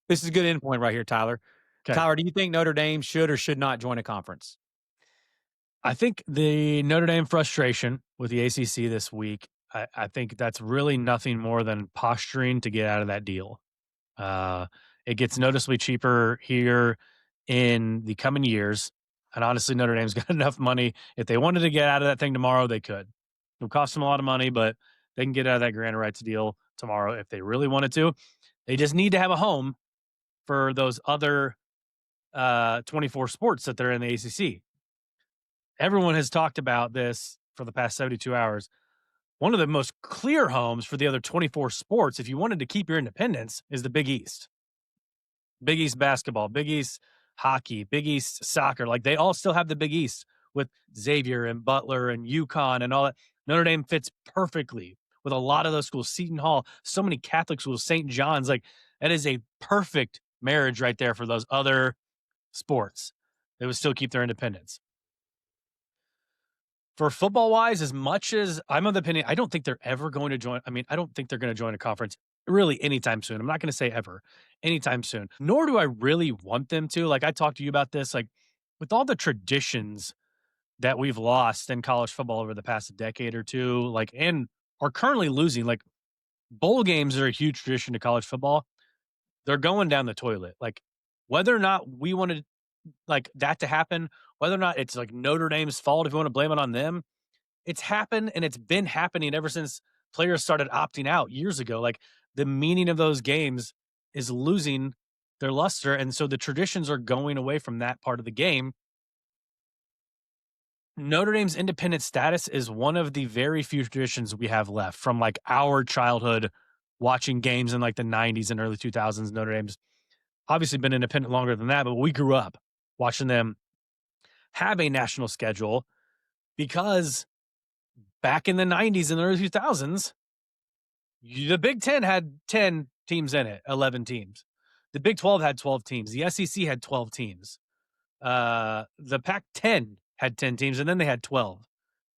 This is a good endpoint right here, Tyler.
okay.
Tyler, do you think Notre Dame should or should not join a conference?
I think the Notre Dame frustration with the ACC this week, I think that's really nothing more than posturing to get out of that deal. Uh, it gets noticeably cheaper here in the coming years. And honestly, Notre Dame's got enough money. If they wanted to get out of that thing tomorrow, they could. It'll cost them a lot of money, but they can get out of that grant rights deal tomorrow if they really wanted to. They just need to have a home for those other 24 sports that they're in the ACC. Everyone has talked about this for the past 72 hours. One of the most clear homes for the other 24 sports, if you wanted to keep your independence, is the Big East. Big East basketball, Big East hockey, Big East soccer. Like they all still have the Big East with Xavier and Butler and UConn and all that. Notre Dame fits perfectly with a lot of those schools. Seton Hall, so many Catholic schools, St. John's. Like that is a perfect marriage right there for those other sports. They would still keep their independence. For football wise, as much as I'm of the opinion, I don't think they're ever going to join. I mean, I don't think they're going to join a conference really anytime soon. I'm not going to say ever anytime soon, nor do I really want them to. Like, I talked to you about this, like, with all the traditions that we've lost in college football over the past decade or two, like, and are currently losing, like, bowl games are a huge tradition to college football. They're going down the toilet. Like, whether or not we wanted like that to happen, whether or not it's like Notre Dame's fault, if you want to blame it on them, it's happened and it's been happening ever since players started opting out years ago. Like the meaning of those games is losing their luster. And so the traditions are going away from that part of the game. Notre Dame's independent status is one of the very few traditions we have left from like our childhood watching games in like the 90s and early 2000s. Notre Dame's obviously been independent longer than that, but we grew up watching them have a national schedule because back in the 90s and the early 2000s, the Big 10 had 10 teams in it, 11 teams. The Big 12 had 12 teams. The SEC had 12 teams. The Pac 10 had 10 teams, and then they had 12.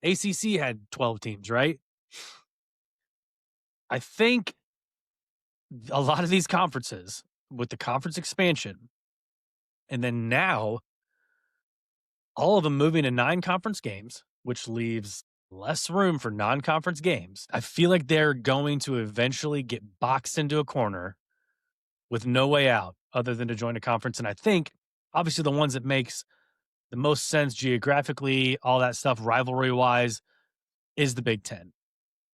ACC had 12 teams, right? I think a lot of these conferences, with the conference expansion, and then now all of them moving to 9 conference games, which leaves less room for non conference games. I feel like they're going to eventually get boxed into a corner with no way out other than to join a conference. And I think obviously the ones that makes the most sense geographically, all that stuff, rivalry wise, is the Big Ten.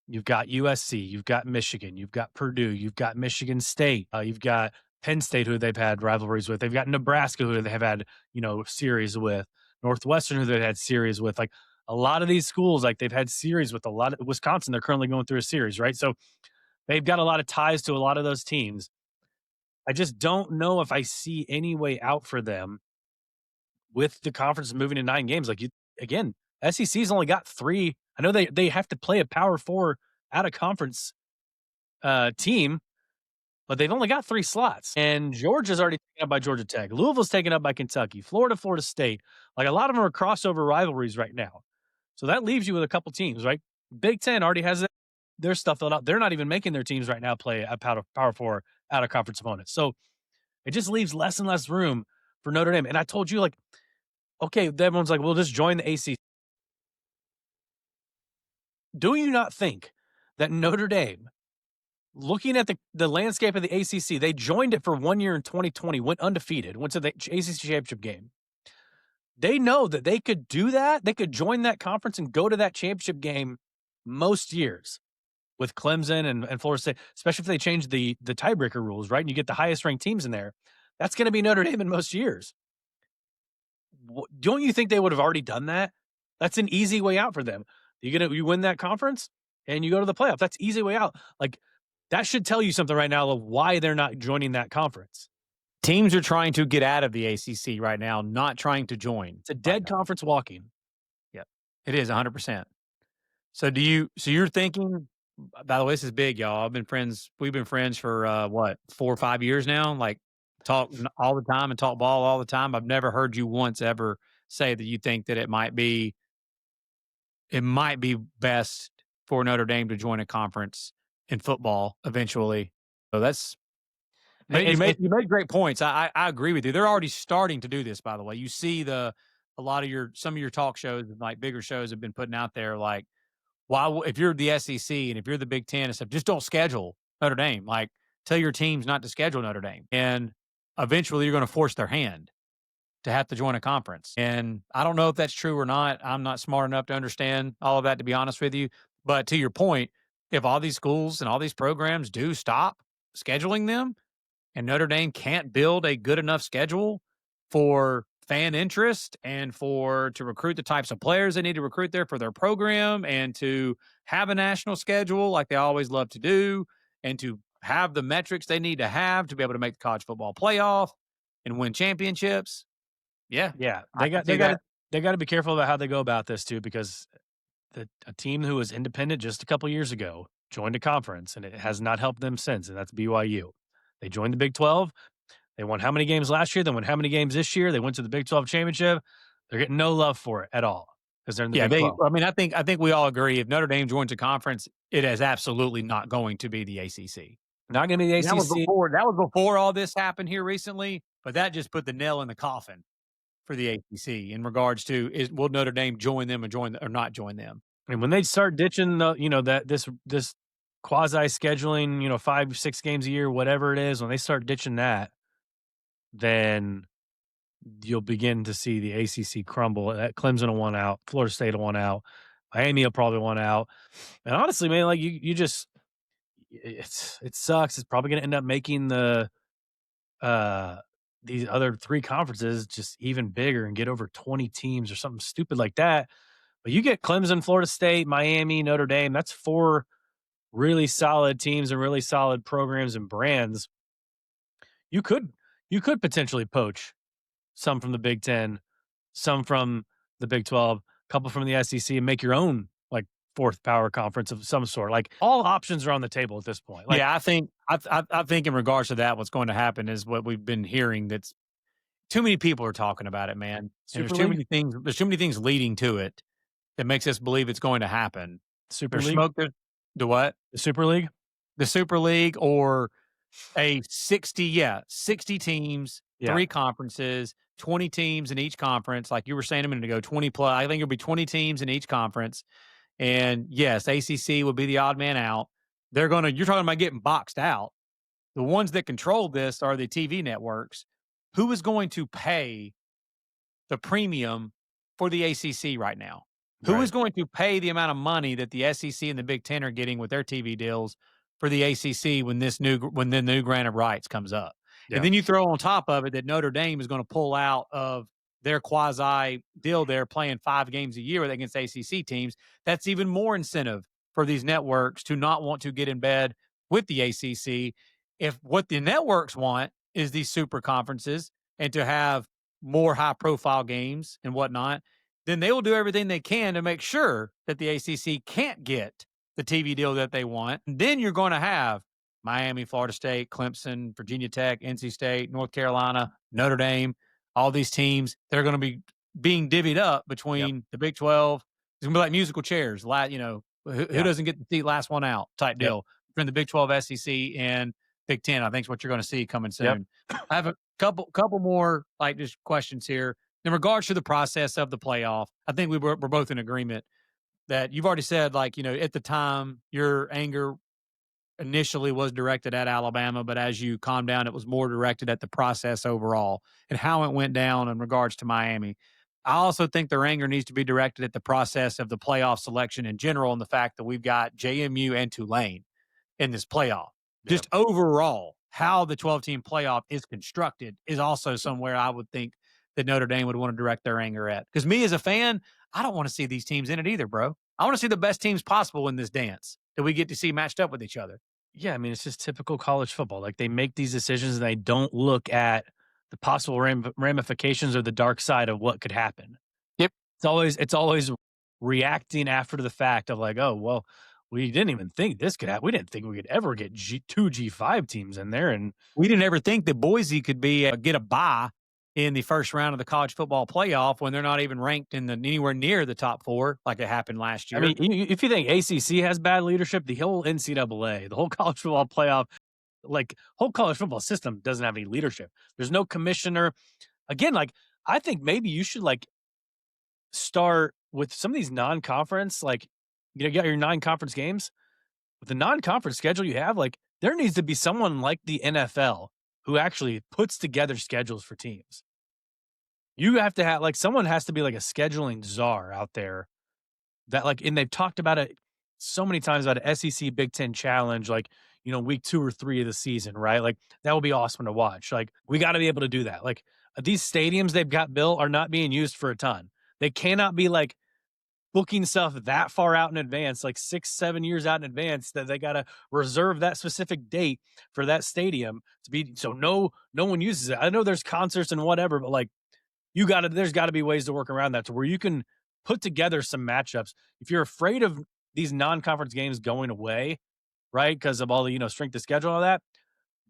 You've got USC, you've got Michigan, you've got Purdue, you've got Michigan State, you've got Penn State, who they've had rivalries with. They've got Nebraska, who they have had, series with. Northwestern, who they've had series with. Like a lot of these schools, like they've had series with a lot of Wisconsin. They're currently going through a series, right? So they've got a lot of ties to a lot of those teams. I just don't know if I see any way out for them with the conference moving to 9 games. Like you again, SEC's only got 3. I know they have to play a Power 4 out of conference team, but they've only got 3 slots. And Georgia's already taken up by Georgia Tech. Louisville's taken up by Kentucky. Florida State. Like a lot of them are crossover rivalries right now. So that leaves you with a couple teams, right? Big Ten already has their stuff filled out. They're not even making their teams right now play a Power 4 out of conference opponents. So it just leaves less and less room for Notre Dame. And I told you, like, okay, everyone's like, well, just join the ACC. Do you not think that Notre Dame, looking at the landscape of the ACC, they joined it for 1 year in 2020, went undefeated, went to the ACC championship game. They know that they could do that. They could join that conference and go to that championship game most years with Clemson and Florida State, especially if they change the tiebreaker rules, right? And you get the highest ranked teams in there. That's going to be Notre Dame in most years. Don't you think they would have already done that? That's an easy way out for them. You win that conference and you go to the playoff. That's easy way out. Like that should tell you something right now of why they're not joining that conference.
Teams are trying to get out of the ACC right now, not trying to join.
It's a
Right
dead
now.
conference walking.
Yep. It is 100%. So you're thinking, by the way, this is big, y'all. We've been friends for what, 4 or 5 years now? Like talk all the time and talk ball all the time. I've never heard you once ever say that you think that it might be best for Notre Dame to join a conference in football eventually. So that's you made great points. I agree with you. They're already starting to do this, by the way. You see some of your talk shows and like bigger shows have been putting out there like, if you're the SEC and if you're the Big Ten and stuff, just don't schedule Notre Dame. Like tell your teams not to schedule Notre Dame. And eventually you're going to force their hand to have to join a conference. And I don't know if that's true or not. I'm not smart enough to understand all of that, to be honest with you. But to your point, if all these schools and all these programs do stop scheduling them, and Notre Dame can't build a good enough schedule for fan interest and to recruit the types of players they need to recruit there for their program and to have a national schedule like they always love to do and to have the metrics they need to have to be able to make the college football playoff and win championships. Yeah,
Yeah,
I can see that.
they got to be careful about how they go about this too, because a team who was independent just a couple years ago joined a conference, and it has not helped them since, and that's BYU. They joined the Big 12. They won how many games last year? They won how many games this year? They went to the Big 12 championship. They're getting no love for it at all because they're in the
Yeah,
Big 12.
I mean, I think we all agree if Notre Dame joins a conference, it is absolutely not going to be the ACC.
Not going to be the
That was
ACC.
before all this happened here recently, but that just put the nail in the coffin for the ACC in regards to will Notre Dame join them or not join them?
And when they start ditching this quasi scheduling, 5, 6 games a year, whatever it is, when they start ditching that, then you'll begin to see the ACC crumble. Clemson will want out, Florida State will want out, Miami will probably want out. And honestly, man, like you just it sucks. It's probably going to end up making uh these other 3 conferences just even bigger and get over 20 teams or something stupid like that. But you get Clemson, Florida State, Miami, Notre Dame. That's 4 really solid teams and really solid programs and brands. You could potentially poach some from the Big 10, some from the Big 12, a couple from the SEC, and make your own like 4th power conference of some sort. Like all options are on the table at this point. Like
Yeah, I think in regards to that, what's going to happen is what we've been hearing. That's too many people are talking about it, man, and there's
Super
too
League,
many things. There's too many things leading to it that makes us believe it's going to happen.
Super
There's
League,
smoke. The what?
the Super League.
The Super League or a 60 teams,
Yeah,
3 conferences, 20 teams in each conference. Like you were saying a minute ago, 20 plus. I think it'll be 20 teams in each conference. And yes, ACC will be the odd man out. You're talking about getting boxed out. The ones that control this are the TV networks. Who is going to pay the premium for the ACC right now? Who
right.
is going to pay the amount of money that the SEC and the Big Ten are getting with their TV deals for the ACC when the new grant of rights comes up? And
Yeah,
then you throw on top of it that Notre Dame is going to pull out of their quasi deal there, playing 5 games a year against ACC teams. That's even more incentive for these networks to not want to get in bed with the ACC. If what the networks want is these super conferences and to have more high profile games and whatnot, then they will do everything they can to make sure that the ACC can't get the TV deal that they want. And then you're going to have Miami, Florida State, Clemson, Virginia Tech, NC State, North Carolina, Notre Dame, all these teams. They're going to be being divvied up
yep,
between the Big 12. It's going to be like musical chairs. Who
yeah,
doesn't get the seat last one out type
yep,
deal between the Big 12, SEC, and Big 10. I think is what you're going to see coming
yep.
soon. I have a couple more like just questions here in regards to the process of the playoff. I think we're both in agreement. that you've already said, like, at the time, your anger initially was directed at Alabama, but as you calmed down, it was more directed at the process overall and how it went down in regards to Miami. I also think their anger needs to be directed at the process of the playoff selection in general and the fact that we've got JMU and Tulane in this playoff.
Yeah.
Just overall, how the 12-team playoff is constructed is also somewhere I would think that Notre Dame would want to direct their anger at. Because me as a fan, I don't want to see these teams in it either, bro. I want to see the best teams possible in this dance that we get to see matched up with each other.
Yeah, I mean, it's just typical college football. Like, they make these decisions and they don't look at the possible ramifications or the dark side of what could happen.
Yep.
It's always reacting after the fact of like, "Oh, well, we didn't even think this could happen. We didn't think we could ever get 2 G5 teams in there," and
We didn't ever think that Boise could be get a bye in the first round of the college football playoff when they're not even ranked in the anywhere near the top 4 like it happened last
I
year.
mean, if you think ACC has bad leadership, the whole NCAA, the whole college football playoff, like, whole college football system doesn't have any leadership. There's no commissioner. Again, like, I think maybe you should, like, start with some of these non-conference, like, you got your non-conference games. With the non-conference schedule you have, like, there needs to be someone like the NFL who actually puts together schedules for teams. You have to have, like, someone has to be like a scheduling czar out there that, like, and they've talked about it so many times about an SEC Big Ten challenge, like, week 2 or 3 of the season, right? Like, that would be awesome to watch. Like, we gotta be able to do that. Like, these stadiums they've got built are not being used for a ton. They cannot be, like, booking stuff that far out in advance, like 6, 7 years out in advance, that they gotta reserve that specific date for that stadium to be so no one uses it. I know there's concerts and whatever, but, like, there's gotta be ways to work around that to where you can put together some matchups. If you're afraid of these non-conference games going away, right, because of all the, strength of schedule and all that,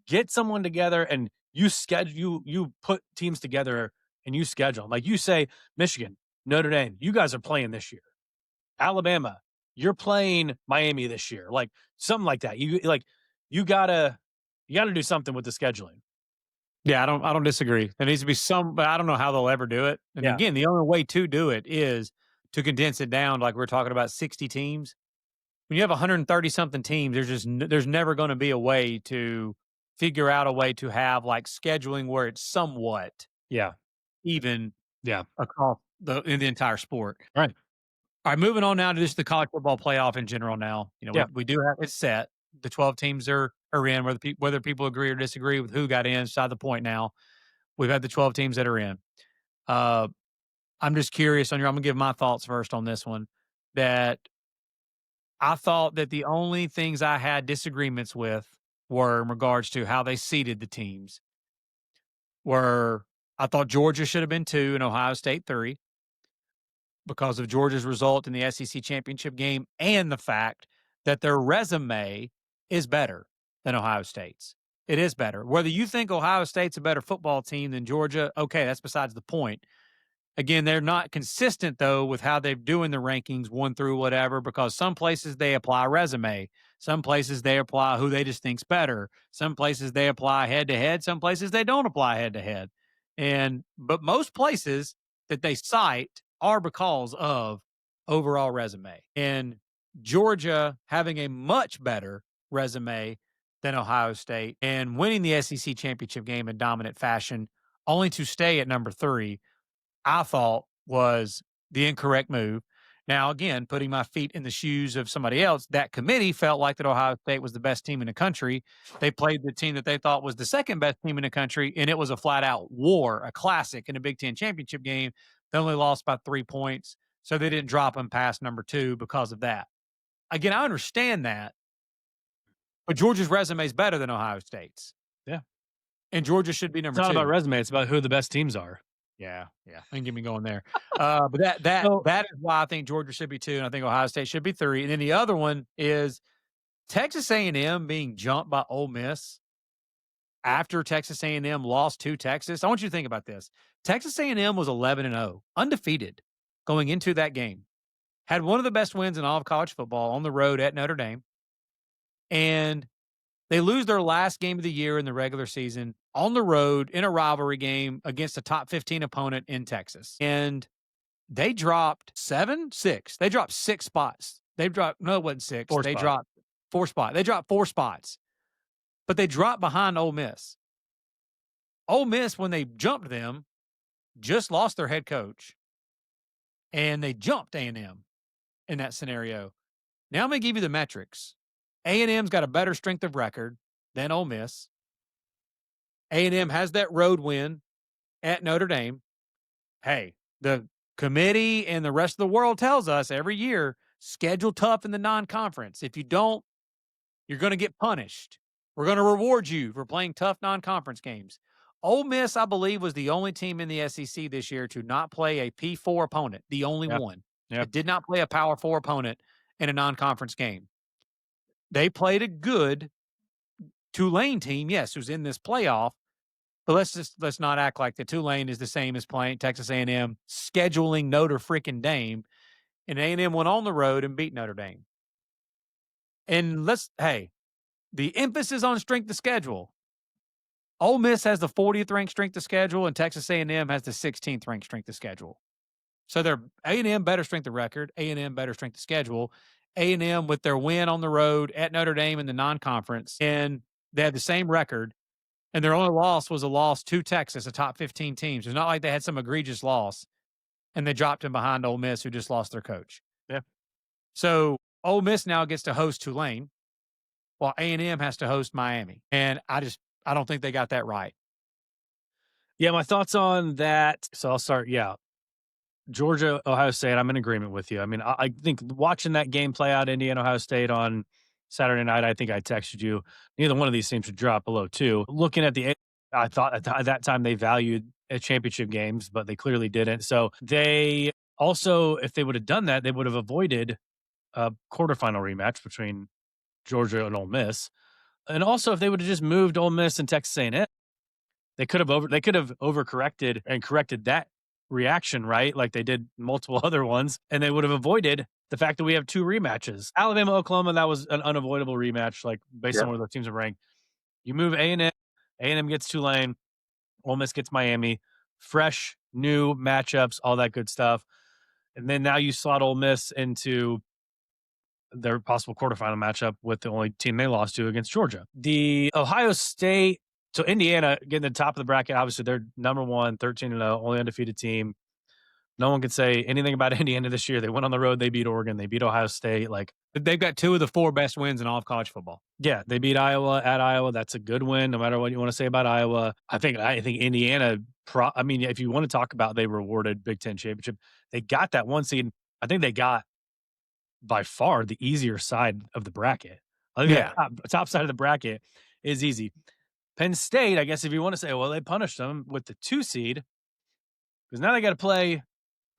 get someone together and you schedule you put teams together and you schedule 'em. Like, you say, "Michigan, Notre Dame, you guys are playing this year. Alabama, you're playing Miami this year." Like, something like that. You gotta do something with the scheduling.
Yeah, I don't disagree. There needs to be some, but I don't know how they'll ever do it. And
Yeah.
again, the only way to do it is to condense it down like we're talking about 60 teams. When you have 130 something teams, there's never going to be a way to figure out a way to have like scheduling where it's somewhat
Yeah.
even
Yeah.
across the entire sport.
Right.
All right, moving on now to just the college football playoff in general now.
Yeah.
We do have it set. The 12 teams are in, whether people agree or disagree with who got in, is beside the point now. We've had the 12 teams that are in. Uh, I'm just curious on your I'm gonna give my thoughts first on this one. That I thought that the only things I had disagreements with were in regards to how they seeded the teams. Were I thought Georgia should have been 2 and Ohio State 3 because of Georgia's result in the SEC championship game and the fact that their resume is better than Ohio State's. It is better. Whether you think Ohio State's a better football team than Georgia, okay, that's besides the point. Again, they're not consistent though with how they're doing the rankings 1 through whatever, because some places they apply resume, some places they apply who they just think's better, some places they apply head to head, some places they don't apply head to head. But most places that they cite are because of overall resume. And Georgia having a much better resume than Ohio State and winning the SEC championship game in dominant fashion, only to stay at number 3, I thought was the incorrect move. Now, again, putting my feet in the shoes of somebody else, that committee felt like that Ohio State was the best team in the country. They played the team that they thought was the second best team in the country, and it was a flat out war, a classic in a Big Ten championship game. They only lost by 3 points, so they didn't drop them past number 2 because of that. Again, I understand that, but Georgia's resume is better than Ohio State's,
Yeah.
and Georgia should be
It's
number
not about
2.
resume, it's about who the best teams are.
Yeah, yeah. Don't get me going there. But that that
So
that is why I think Georgia should be 2, and I think Ohio State should be 3. And then the other one is Texas A&M being jumped by Ole Miss after Texas A&M lost to Texas. I want you to think about this. Texas A&M was 11-0, undefeated going into that game. Had one of the best wins in all of college football on the road at Notre Dame. And they lose their last game of the year in the regular season on the road in a rivalry game against a top 15 opponent in Texas. And They dropped 7, 6. They dropped 6 spots. They dropped no, it wasn't 6.
4
They
spots.
dropped 4 spots. They dropped 4 spots, but they dropped behind Ole Miss. Ole Miss, when they jumped them, just lost their head coach, and they jumped A&M in that scenario. Now I'm gonna give you the metrics. A&M's got a better strength of record than Ole Miss. A&M has that road win at Notre Dame. Hey, the committee and the rest of the world tells us every year, schedule tough in the non-conference. If you don't, you're going to get punished. We're going to reward you for playing tough non-conference games. Ole Miss, I believe, was the only team in the SEC this year to not play a P4 opponent, the only
Yeah.
one
Yeah.
that did not play a Power 4 opponent in a non-conference game. They played a good Tulane team, yes, who's in this playoff, but let's not act like the Tulane is the same as playing Texas A&M scheduling Notre freaking Dame, and A&M went on the road and beat Notre Dame. And the emphasis on strength of schedule. Ole Miss has the 40th ranked strength of schedule, and Texas A&M has the 16th ranked strength of schedule. So they're A&M better strength of record, A&M better strength of schedule, A&M with their win on the road at Notre Dame in the non-conference, and they had the same record. And their only loss was a loss to Texas, a top 15 teams. It's not like they had some egregious loss and they dropped him behind Ole Miss, who just lost their coach.
Yeah.
So Ole Miss now gets to host Tulane, while A&M has to host Miami. And I don't think they got that right.
Yeah, my thoughts on that. So I'll start. Yeah, Georgia, Ohio State. I'm in agreement with you. I mean, I think watching that game play out, Indiana, Ohio State on Saturday night. I think I texted you. Neither one of these teams should drop below 2. Looking at I thought at that time they valued championship games, but they clearly didn't. So they also, if they would have done that, they would have avoided a quarterfinal rematch between Georgia and Ole Miss. And also, if they would have just moved Ole Miss and Texas A&M, they could have overcorrected and corrected that reaction, right? Like they did multiple other ones, and they would have avoided the fact that we have 2 rematches. Alabama, Oklahoma, that was an unavoidable rematch, like based on
Yep.
where the teams are ranked. You move A&M, A&M gets Tulane, Ole Miss gets Miami, fresh, new matchups, all that good stuff. And then now you slot Ole Miss into their possible quarterfinal matchup with the only team they lost to against Georgia. The Ohio State, so Indiana getting the top of the bracket, obviously they're number 1, 13-0, only undefeated team. No one can say anything about Indiana this year. They went on the road, they beat Oregon, they beat Ohio State. Like,
They've got 2 of the 4 best wins in all of college football.
yeah, they beat Iowa at Iowa. That's a good win, no matter what you want to say about Iowa. I think Indiana. I mean, if you want to talk about they rewarded Big Ten championship, they got that 1 seed. I think they got by far the easier side of the bracket. I think
Yeah.
the top side of the bracket is easy. Penn State, I guess, if you want to say, well, they punished them with the 2 seed because now they got to play.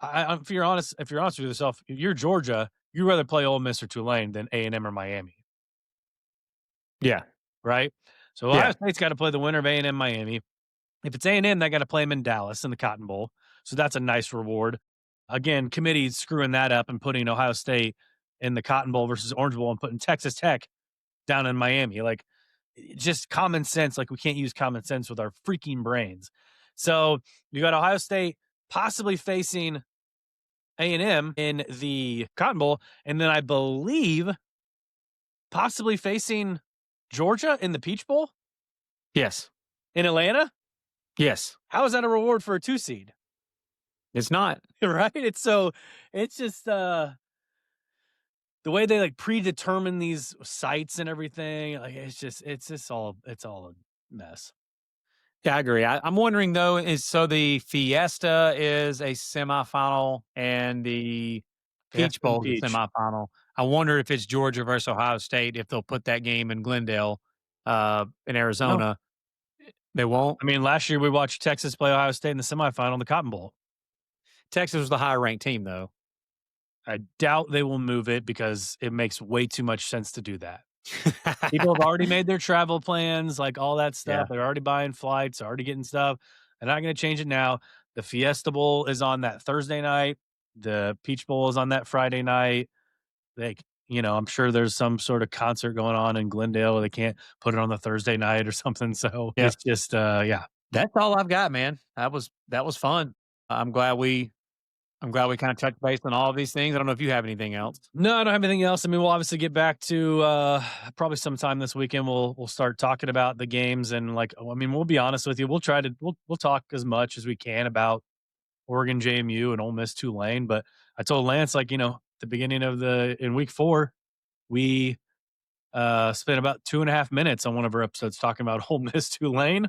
If you're honest with yourself, if you're Georgia, you'd rather play Ole Miss or Tulane than A&M or Miami,
Yeah.
right? So Ohio
Yeah.
State's got to play the winner of A&M Miami. If it's A&M, they got to play them in Dallas in the Cotton Bowl. So that's a nice reward. Again, committee screwing that up and putting Ohio State in the Cotton Bowl versus Orange Bowl and putting Texas Tech down in Miami. Like, just common sense. Like, we can't use common sense with our freaking brains. So you got Ohio State possibly facing A&M in the Cotton Bowl, and then I believe possibly facing Georgia in the Peach Bowl
Yes.
in Atlanta.
Yes.
How is that a reward for a 2 seed?
It's not.
Right? It's just the way they like predetermine these sites and everything. Like, it's all a mess.
Yeah, I agree. I'm wondering though, so the Fiesta is a semifinal and the Peach
Fiesta and
Bowl is a
Peach.
semifinal. I wonder if it's Georgia versus Ohio State, if they'll put that game in Glendale, in
No,
Arizona. They won't.
I mean, last year we watched Texas play Ohio State in the semifinal in the Cotton Bowl.
Texas was the higher ranked team though.
I doubt they will move it because it makes way too much sense to do that. People have already made their travel plans, like all that
Yeah.
stuff. They're already buying flights, already getting stuff. They're not going to change it now. The Fiesta Bowl is on that Thursday night. The Peach Bowl is on that Friday night. Like, I'm sure there's some sort of concert going on in Glendale. They can't put it on the Thursday night or something. So
Yeah.
it's just, yeah.
That's all I've got, man. That was fun. I'm glad we I'm glad we kind of touched base on all of these things. I don't know if you have anything else.
No, I don't have anything else. I mean, we'll obviously get back to probably sometime this weekend. We'll start talking about the games and like I mean, we'll be honest with you. We'll talk as much as we can about Oregon JMU and Ole Miss Tulane. But I told Lance like the beginning of the in week 4 we spent about 2.5 minutes on one of our episodes talking about Ole Miss Tulane.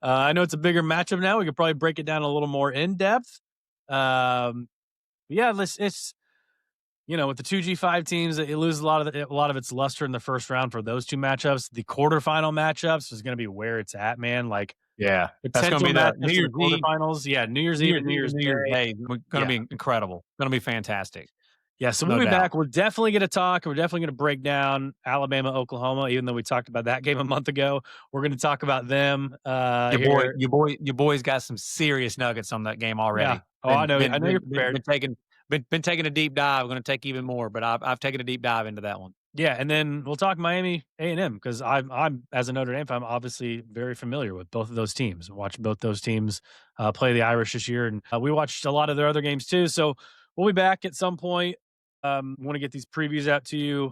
I know it's a bigger matchup now. We could probably break it down a little more in depth. Yeah, it's with the two G5 teams, it loses a lot of its luster in the first round for those two matchups. The quarterfinal matchups is going to be where it's at, man. Like
Yeah, that's going to
potential
be the New
matchups in the
Year's Eve,
quarterfinals. Yeah, New Year's
New
Eve
Year's
and New
Eve,
Year's
and New Year's
Day.
Day. Going to
Yeah,
be incredible. Going to be fantastic,
yeah. So we'll
no
be
doubt.
back. We're definitely going to talk. We're definitely going to break down Alabama, Oklahoma. Even though we talked about that game a month ago, we're going to talk about them here.
Your boy's got some serious nuggets on that game
Yeah.
already.
Oh, I know you're prepared.
Been taking a deep dive. Going to take even more, but I've taken a deep dive into that one.
Yeah, and then we'll talk Miami A&M because I'm as a Notre Dame fan, I'm obviously very familiar with both of those teams. Watched both those teams play the Irish this year, and we watched a lot of their other games too. So we'll be back at some point. Want to get these previews out to you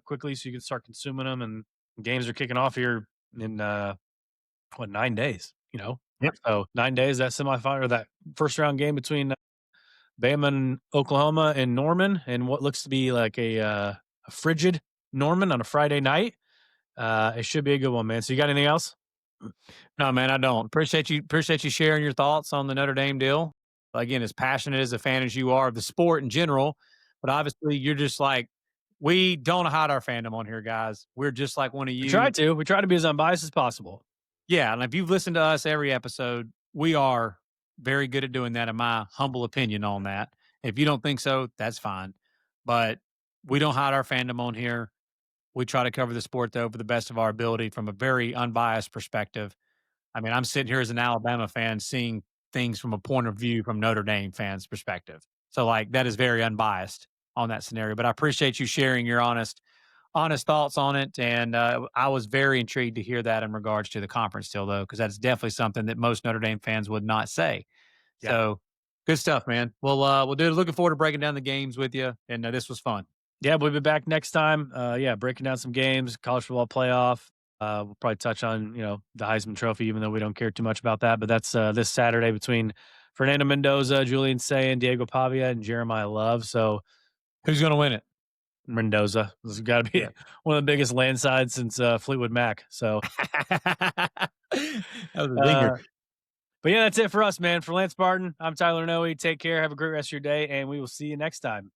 quickly so you can start consuming them. And games are kicking off here in 9 days.
Yep.
So 9 days that semifinal or that first round game between Bama and Oklahoma and Norman, and what looks to be like a frigid Norman on a Friday night. It should be a good one, man. So you got anything else?
No, man, I don't. Appreciate you sharing your thoughts on the Notre Dame deal. Again, as passionate as a fan as you are of the sport in general, but obviously you're just like we don't hide our fandom on here, guys. We're just like one of
We try
you.
to. We try to be as unbiased as possible.
Yeah, and if you've listened to us every episode, we are very good at doing that, in my humble opinion on that. If you don't think so, that's fine. But we don't hide our fandom on here. We try to cover the sport though to the best of our ability from a very unbiased perspective. I mean, I'm sitting here as an Alabama fan seeing things from a point of view from Notre Dame fans' perspective. So like that is very unbiased on that scenario. But I appreciate you sharing your honest thoughts on it. And I was very intrigued to hear that in regards to the conference still though, because that's definitely something that most Notre Dame fans would not say.
Yeah.
So good stuff, man. We'll do it. Looking forward to breaking down the games with you. And this was fun.
Yeah, we'll be back next time. Yeah, breaking down some games, college football playoff. We'll probably touch on, the Heisman Trophy, even though we don't care too much about that. But that's this Saturday between Fernando Mendoza, Julian Sayin, Diego Pavia, and Jeremiah Love. So
Who's going to win it?
Mendoza. This has got to be
Yeah.
one of the biggest landslides since Fleetwood Mac. So,
That was a zinger.
uh, but yeah, that's it for us, man. For Lance Barton, I'm Tyler Noe. Take care. Have a great rest of your day, and we will see you next time.